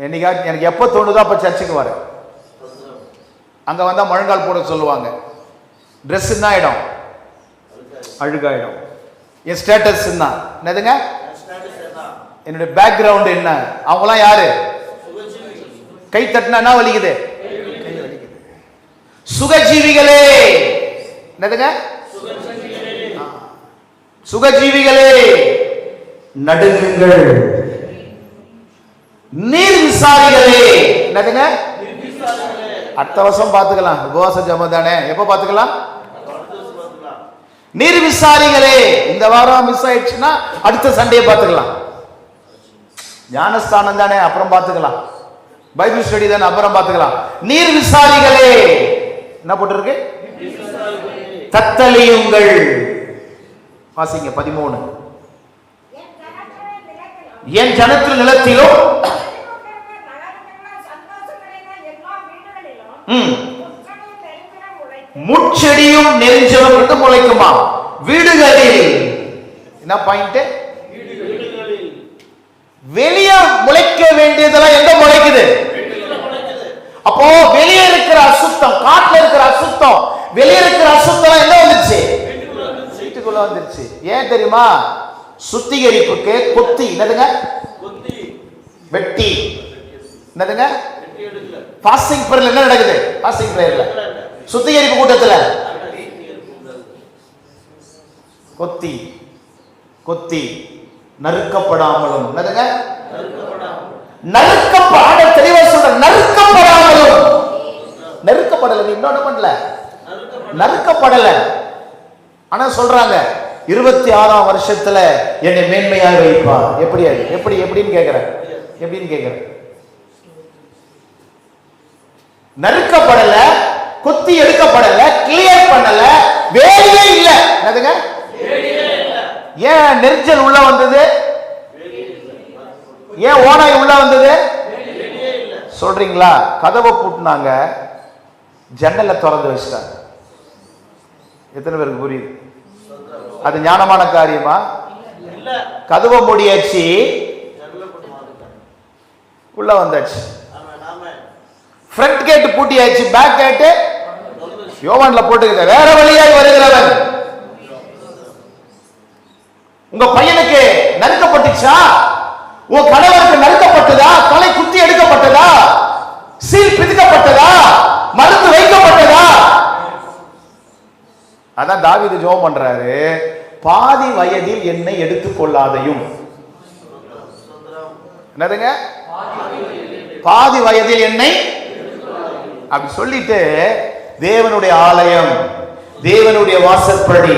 என்னைக்கா எனக்கு எப்ப தோணுதோ அப்ப சர்ச்சுக்கு வர, அங்க வந்தா முழங்கால் போட சொல்லுவாங்க. ட்ரெஸ் என்ன ஆயிடும்? அழுகாயிடும். என் ஸ்டேட்டஸ் என்ன? என்னதுங்க? என்னுடைய பேக்ரவுண்ட் என்ன? அவங்களாம் யாரு? கை தட்டினா என்ன வலிக்குது? கை வலிக்குது. சுகஜீவிகளே, என்னதுங்க? சுகஜீவிகளே நடுங்குங்கள். நீர் விசாரிகளே, என்னதுங்க? அடுத்த வருஷம் பார்த்துக்கலாம். உபவாச ஜெபம் தானே, எப்ப பார்த்துக்கலாம்? நீர் விசாரிகளே. இந்த வாரம் மிஸ் ஆயிடுச்சுன்னா அடுத்த சண்டே பார்த்துக்கலாம். ஞானஸ்தானம் தானே, அப்புறம் பார்த்துக்கலாம். பைபிள் ஸ்டடி தானே, அப்புறம் பார்த்துக்கலாம். நீர் விசாரிகளே, என்ன போட்டிருக்கு? தத்தளியுங்கள். வாசிங்க 13. என் ஜனத்தில் நிலத்திலும் முட்செடியும் நெரிஞ்சலும் என்று முளைக்குமா? வீடுகளில். என்ன பாயிண்ட்? வெளியே முளைக்க வேண்டியதெல்லாம் எங்க முளைக்குது? அப்போ வெளியே இருக்கிற அசுத்தம், காட்டுல இருக்கிற அசுத்தம், வெளியே இருக்கிற அசுத்தம் எங்க வந்துருச்சு? வீட்டுக்குள்ள வந்துருச்சு. ஏன் தெரியுமா? சுத்திகரிப்புக்கு கொத்தி. என்னதுங்க? வெட்டி. என்னதுங்க? பாஸ்டிங் பிரேயர்ல என்ன நடக்குது? பாஸ்டிங் பிரேயர்ல, சுத்திகரிப்பு கூட்டத்துல கொத்தி கொத்தி நறுக்கப்படாமலும். என்னதுங்க? நறுக்கப்பட தெளிவா சொல்ற, நறுக்கப்படாமலும். நறுக்கப்படல, இன்னொன்னு பண்ணல, நறுக்கப்படல. ஆனா சொல்றாங்க 26ஆம் வருஷத்துல என்னை மேன்மையாக வைப்பார். எப்படி எப்படின்னு கேக்குறேன். எப்படின்னு கேக்குறேன். நறுக்கப்படல, குத்தி எடுக்கப்படல, கிளியர் பண்ணல, வேலையே இல்ல. என்னதுங்க? ஏன் நெரிஞ்சல் உள்ள வந்தது? ஏன் ஓனாய் உள்ள வந்தது? சொல்றீங்களா? கதவை பூட்டினாங்க, ஜன்னலை திறந்து வச்சிட்டாங்க. எத்தனை பேருக்கு புரியுது? அது ஞானமான காரியமா? கதவை மூடியாச்சு, உள்ள வந்தாச்சு. ஃப்ரண்ட் கேட் பூட்டியாச்சு, பேக் கேட் யோவான்ல போட்டுக்கிற. வேற வழியாய் வருகிறவன். உங்க பையனுக்கு நறுக்கப்பட்டுச்சா? உன் கணவருக்கு நறுக்கப்பட்டதா? தலை குத்தி எடுக்கப்பட்டதா? சீல் பிதிக்கப்பட்டதா? மருந்து வைக்கப்பட்டதா? அதான் தாவீது ஜெபம் பண்றாரு, பாதி வயதில் என்னை எடுத்துக் கொள்ளாதையும். என்னதுங்க? பாதி வயதில் என்னை அப்படி சொல்லிட்டு, தேவனுடைய ஆலயம், தேவனுடைய வாசற்படி.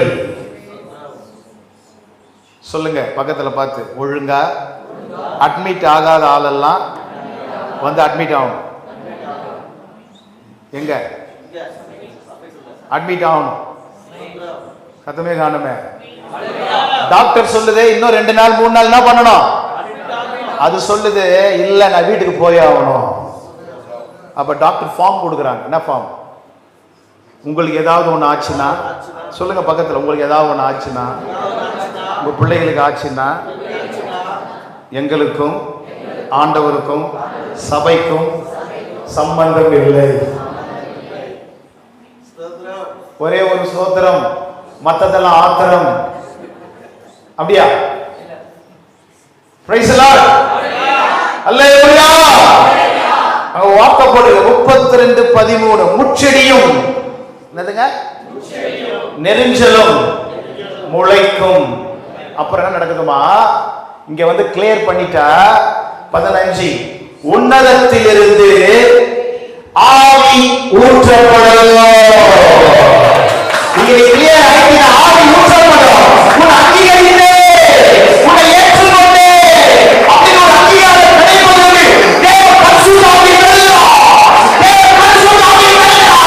சொல்லுங்க பக்கத்துல பார்த்து, ஒழுங்கா அட்மிட் ஆகாத ஆளெல்லாம் வந்து அட்மிட் ஆகணும். எங்க அட்மிட் ஆகணும்? சத்தமே காணுமே. டாக்டர் சொல்லுது இன்னும் 2 நாள் 3 நாள் என்ன பண்ணணும்? அது சொல்லுது இல்ல நான் வீட்டுக்கு போய் ஆகணும். அப்ப டாக்டர் ஃபார்ம் கொடுக்குறாங்க. என்ன ஃபார்ம்? உங்களுக்கு ஏதாவது ஒன்று ஆச்சுன்னா சொல்லுங்க பக்கத்தில், உங்களுக்கு ஏதாவது ஒன்று ஆச்சுன்னா, உங்க பிள்ளைகளுக்கு ஆச்சுன்னா, எங்களுக்கும் ஆண்டவருக்கும் சபைக்கும் சம்பந்தம் இல்லை. ஒரே ஒரு சோத்திரம், மத்ததெல்லாம் ஆத்திரம். அப்படியா? Price the Lord. அல்லேலூயா. வார்த்தைப்படுது 32:13 முச்செடியும் என்னதுங்க, நெரிஞ்சலும் முளைக்கும். அப்புறம் என்ன நடக்குதுமா, இங்க வந்து கிளியர் பண்ணிட்டா 15 உன்னதத்திலிருந்து ஆவி ஊற்றப்படும். இங்கே கிளியர் ஆகிற ஆவி ஊற்றப்படும். உன் அங்கீகரித்தே, உன்னை ஏற்றுக்கொண்டே அப்படின்னு ஒரு அங்கீகாரம் கிடைப்பதற்கு தேவ பரிசுத்த ஆவி வேணும். தேவ பரிசுத்த ஆவி வேணும்.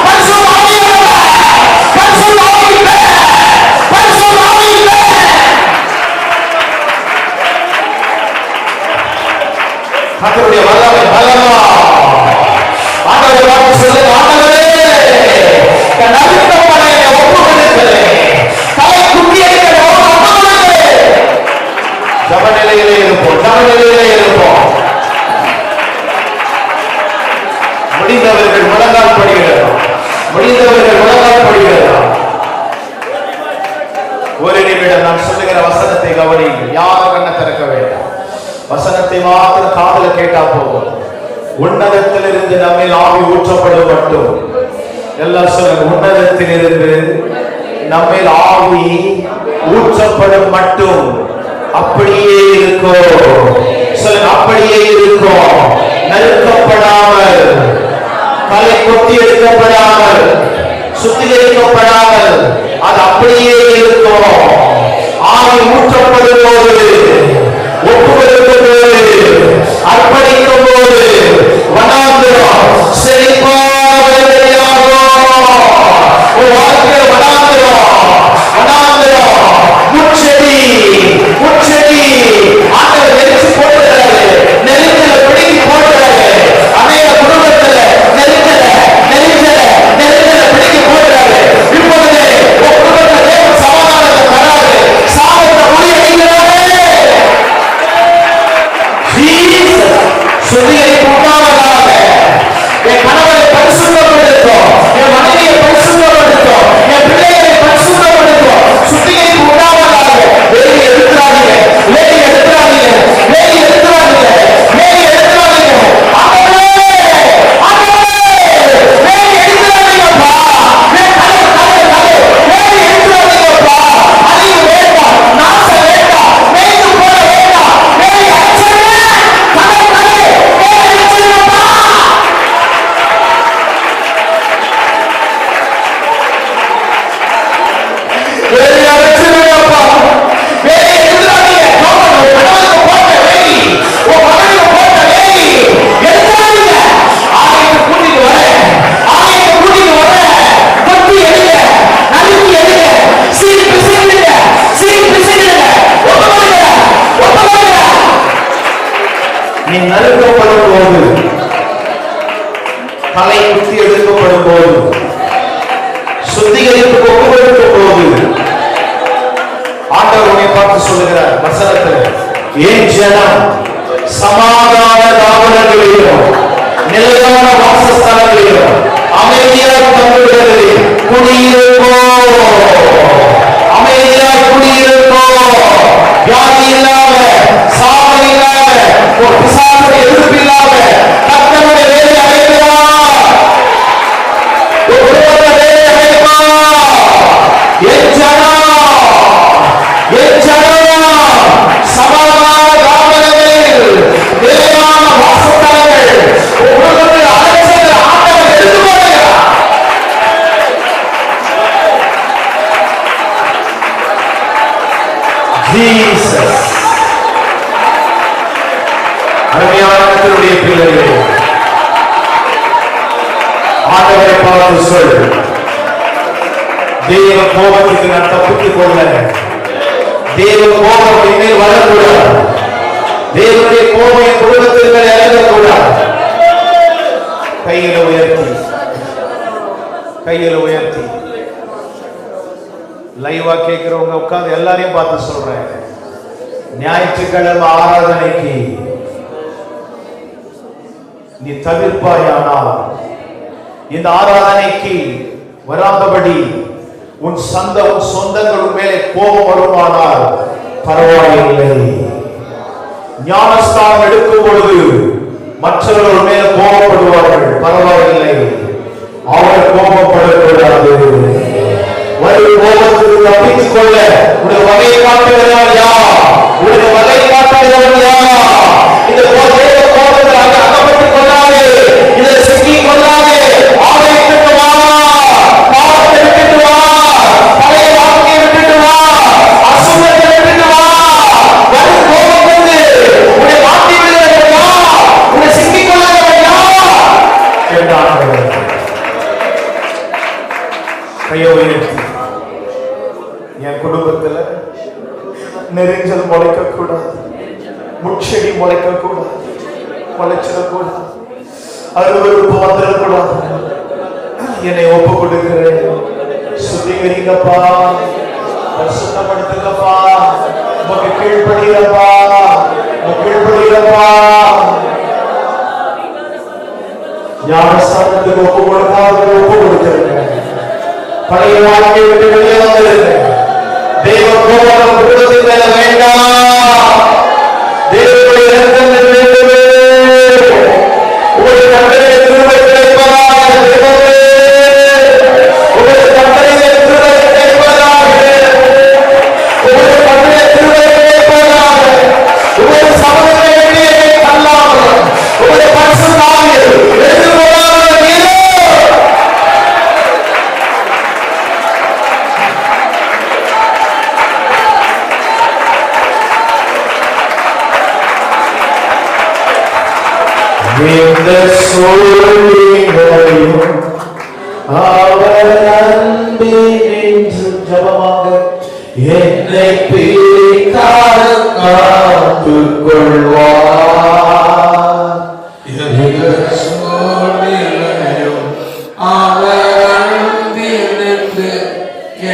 பரிசுத்த ஆவி வேணும். பரிசுத்த ஆவி வேணும். பரிசுத்த ஆவி வேணும். கர்த்தருடைய வல்லமை வல்லமா. ஆண்டவரே வாக்கு சொல்லுங்க. ஆண்டவரே நடுக்கப்பட ஒப்புக்கொடுக்கிறேன். தலை குட்டி எடுக்கிற ஒப்புக்கொடுக்கிறேன். சமநிலையிலே இருப்போம். சமநிலையிலே இருப்போம். முடிந்தவர்கள் முழங்கால் படுகிறார். முடிந்தவர்கள் முழங்கால் படுகிறார். ஒரு நிமிடம் நான் சொல்லுகிற வசனத்தை கவனியுங்கள். யாரும் கண்ணை திறக்க வேண்டாம். வசனத்தை மாத்திரம் காதல கேட்டா போகும். உன்னதத்திலிருந்து நம்மில் ஆவி ஊற்றப்படும் மட்டும். எல்லாம் சொல்லுங்க. உன்னதத்திலிருந்து நம்மில் ஆவி ஊற்றப்படும் மட்டும் அப்படியே இருக்கும். சொல்லுங்க, அப்படியே இருக்கும். நறுக்கப்படாமல், தலை கொத்தி எடுக்கப்படாமல், சுத்திகரிக்கப்படாமல் அது அப்படியே இருக்கும். ஆவி ஊற்றப்படும் போது, ஒப்புக்கொடுக்கும் போது, அர்ப்பணிக்கும் போது வனாந்திரம் செழிப்பாக வாழ்க்கையில் வனாந்திரம் முச்செடி முச்செடி ஆண்டவர் நெரிச்சு போட்டுறாரு. நெருங்கல பிடிக்கி போட்டுறாரு. அநேக குடும்பத்துல நெருங்கல பிடிக்கி போட்டுறாரு. இப்பொழுது குடும்பத்தை தேவ சமாதானத்தை தராது. சாபத்தை முறியடிக்கிறாரு. சுத்திகரிப்பு உண்டாவதாக. என் கணவரை பரிசுத்தப்படுத்தும், என் மனைவியை பரிசுத்தப்படுத்தும், என் பிள்ளைகளை பரிசுத்தப்படுத்தும். சுத்திகரிப்பு உண்டாவதாக. வேலி எடுத்துறாதீங்க, வேலி எடுத்துறாதீங்க, வேலி எடுத்துறாதீங்க, வேலி எடுத்துறாதீங்க. ஆண்டவரே, ஆண்டவரே, வேலி எடுத்துறாதீங்கப்பா. வேலி எடுத்துறாதீங்கப்பா. அழிவு வேண்டாம், நாசம் வேண்டாம், மேய்ந்து போட வேண்டாம். வேலி அடிச்சிருங்க. நீ நறுக்கப்படும் போது, தலை குத்தி எடுக்கப்படும் போது, சுத்திகரிப்பு ஒப்புக்கொடுக்கும் போது ஆண்டவர் உன்னை பார்த்து சொல்லுகிறார் வசனத்தில், என் ஜனம் சமாதான தாவரங்களிலும் நிலையான வாசஸ்தலங்களிலும் அமைதியாக தங்குகிறது குடியிருப்போ. அமைதியாக குடியிருப்போ. வியாதி இல்லாம, சாபம் இல்லாம, ஒரு பிசாசுடைய எதிர்ப்பு இல்லாம கர்த்தருடைய வேலை அடைகிறார். ஒரு குடும்பத்தை வேலை அடைகிறார். என் ஜனம் சமாதான தாவரங்களில் நிலையான வாசஸ்தலங்கள் உலகத்தில் அழைச்சதை ஆண்டவர் எடுத்துக்கொள்கிறார். ஜீசஸ். அருமையான கர்த்தருடைய பிள்ளைகளே, ஆண்டவரை பார்த்து சொல், தேவ கோபத்துக்கு நான் தப்பித்துக் கொள்ள, தேவ கோபம் இனிமேல் வரக்கூடாது. தேவனுடைய கோபம் என் குடும்பத்தில் இறங்கக்கூடாது. கைகளை உயர்த்தி கையில உயர்த்தி லைவா கேட்கிறவங்க உட்கார்ந்து எல்லாரையும் பார்த்து சொல்றேன், ஞாயிற்றுக்கிழமை ஆராதனைக்கு நீ தவிர்ப்பாயானால், இந்த ஆராதனைக்கு வராதபடி உன் சொந்தங்கள் மேலே கோபம் வருமானால் பரவாயில்லை. ஞானஸ்தானம் எடுக்கும் பொழுது மற்றவர்கள் மேல கோபப்படுவார்கள், பரவாயில்லை. அவர் கோபப்படக்கூடாது. வரும் கோபத்துக்கு தப்பித்துக் கொள்ள உடைய வகை காட்டுகிறவன் யார்? உடைய வகை காட்டுகிறவன் யார்? இந்த கோபத்தில் அகப்பட்டுக் கொள்ளாதே, இதில் சிக்கிக் கொள்ளாதே. ஆவை விட்டு வா, பாவத்தை விட்டு வா, பழைய வாழ்க்கையை விட்டு வா, அசுத்தத்தை விட்டு வா. வரும் கோபத்துக்கு உடைய மாற்றி விடுகிறவன் யார்? உடைய சிக்கிக் கொள்ளாதவன் யார் என்றார்கள். கையை உயர்த்தி, என் குடும்பத்துல நெறிஞ்சல் முளைக்க கூடாது, முட்செடி முளைக்க கூடாது, முளைச்சிடக்கூடாது, அருவருப்பு வந்துடக்கூடாது. என்னை ஒப்பு கொடுக்கிறேன், சுத்திகரிங்கப்பா, பரிசுத்தப்படுத்துங்கப்பா, உமக்கு கீழ்ப்படிகிறப்பா, கீழ்ப்படிகிறப்பா. ஞானஸ்தானத்துக்கு ஒப்பு கொடுக்காத ஒப்பு கொடுத்திருங்க. பழைய வாழ்க்கையை விட்டு வெளியே வந்திருங்க. தெய்வ கோபம் குடும்பத்தின் மேல வேண்டாம். தேவனுடைய இரக்கம் வேண்டுமே. உங்களுடைய கட்டளை கிருபை கிடைப்பதாக, உங்களுடைய கட்டளை கிருபை கிடைப்பதாக, உங்களுடைய கட்டளை கிருபை கிடைப்பதாக. உங்களுடைய சமூகத்தை வெளியே தள்ளாமல் உங்களுடைய பரிசுத்த ஆவியை எடுத்துக்கொள்ளாமல் இந்த சூழ்நிலையும் அவர் அன்பின் ஜபமாக என்னை பிரிக்காத காத்துக் கொள்வார். இந்த சூழ்நிலையும் அவர் அன்பின்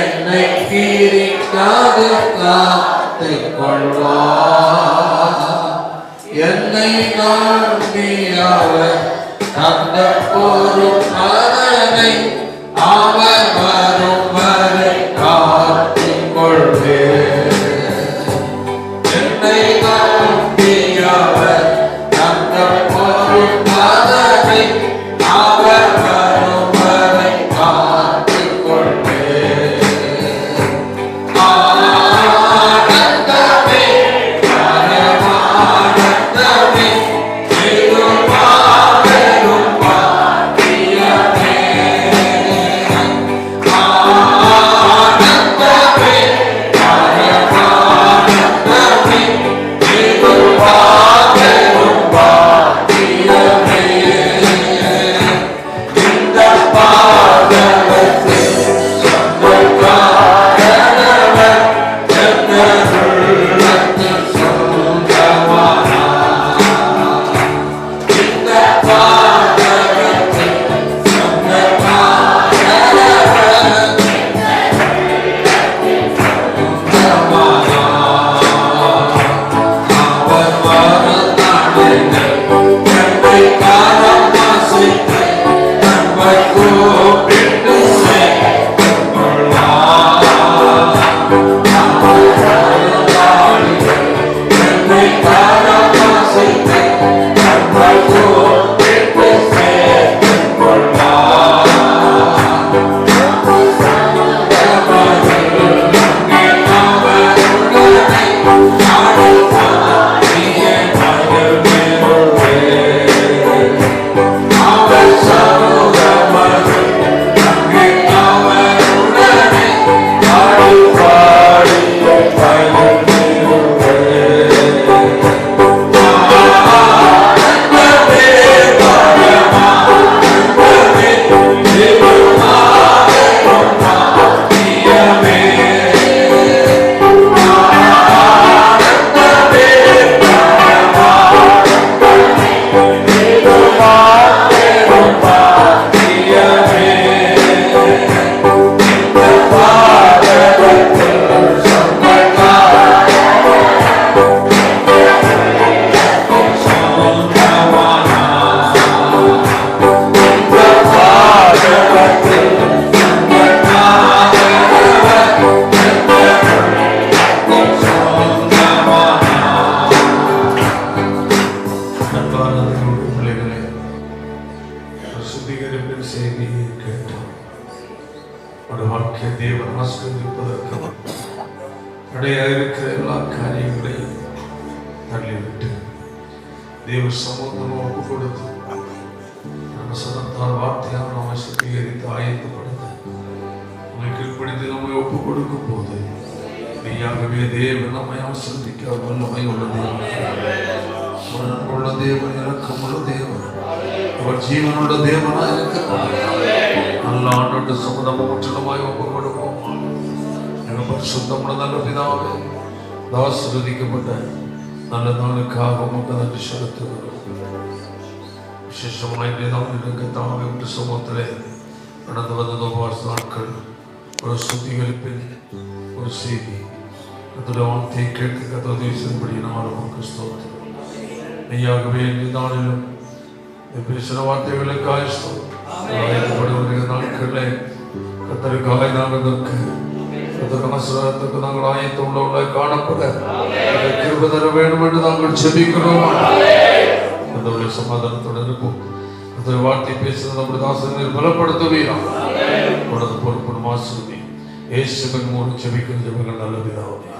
என்னை பிரிக்காத காத்துக் கொள்வார். என்னை நம்பி அவர் தந்த போரும் அதனை அவர் வரும் வரை காத்துக் கொள்வேன். என்னை நம்பி அவர் தந்த போரும் அதனை அவர் வரும் வரை காத்துக் கொள்வேன்.
எங்கள் செய்தியை கேட்டோம். ஒரு வாழ்க்கை தேவன் ஆசீர்வதிப்பதற்கு தடையாக இருக்கிற எல்லா காரியங்களையும் தள்ளிவிட்டு தேவ சமூகத்தில் ஒப்பு கொடுத்து வசனத்தால் வார்த்தையால் நம்மை சுத்திகரித்து ஆயத்தப்படுத்த நம்மை கீழ்ப்படுத்தி நம்மை ஒப்பு கொடுக்கும் போது மெய்யாகவே தேவன் நம்மை ஆசீர்வதிக்க வல்லமை உள்ள தேவன், இறக்கம் உள்ள தேவன், அவர் ஜீவனுள்ள தேவனாய் இருக்கிறார். நல்ல ஆண்டோடு சமுதாயம் முற்றிலுமாய் ஒப்பு கொடுப்போம். எங்கள் பரிசுத்தமுள்ள நல்ல பிதாவே, ஆசீர்வதிக்கப்பட்ட நல்ல நாளுக்காக உமக்கு நன்றி செலுத்துகிறோம். விசேஷமாய் தாவே விட்டு சமூகத்திலே நடந்து வந்தது உபவாச நாட்கள், ஒரு சுத்திகரிப்பின் ஒரு செய்தி அதில் வார்த்தையை கேட்க கதை செய்யும்படி நான் உமக்கு ஸ்தோத்திரம். மெய்யாகவே இந்த நாளிலும் பேசுகிற வார்த்தைகளுக்காக ஸ்தோத்திரப்படுகிற நாட்களே கத்தருக்காக நாங்கள் ஆசீர்வாதத்துக்கு நாங்கள் ஆயத்தம் உள்ளவர்களாய் காணப்பட கிருபை தர வேண்டும் என்று நாங்கள் செபிக்கிறோம். அந்த சமாதானத்தோடு இருக்கும். அந்த வார்த்தை பேசுகிறது நம்முடைய தாசர்கள் பலப்படுத்துவீராம். பொறுப்பு ஆசீர்வதி இயேசுவின் மூலம் செபிக்கிற ஜெபங்கள் நல்ல பிதாவே.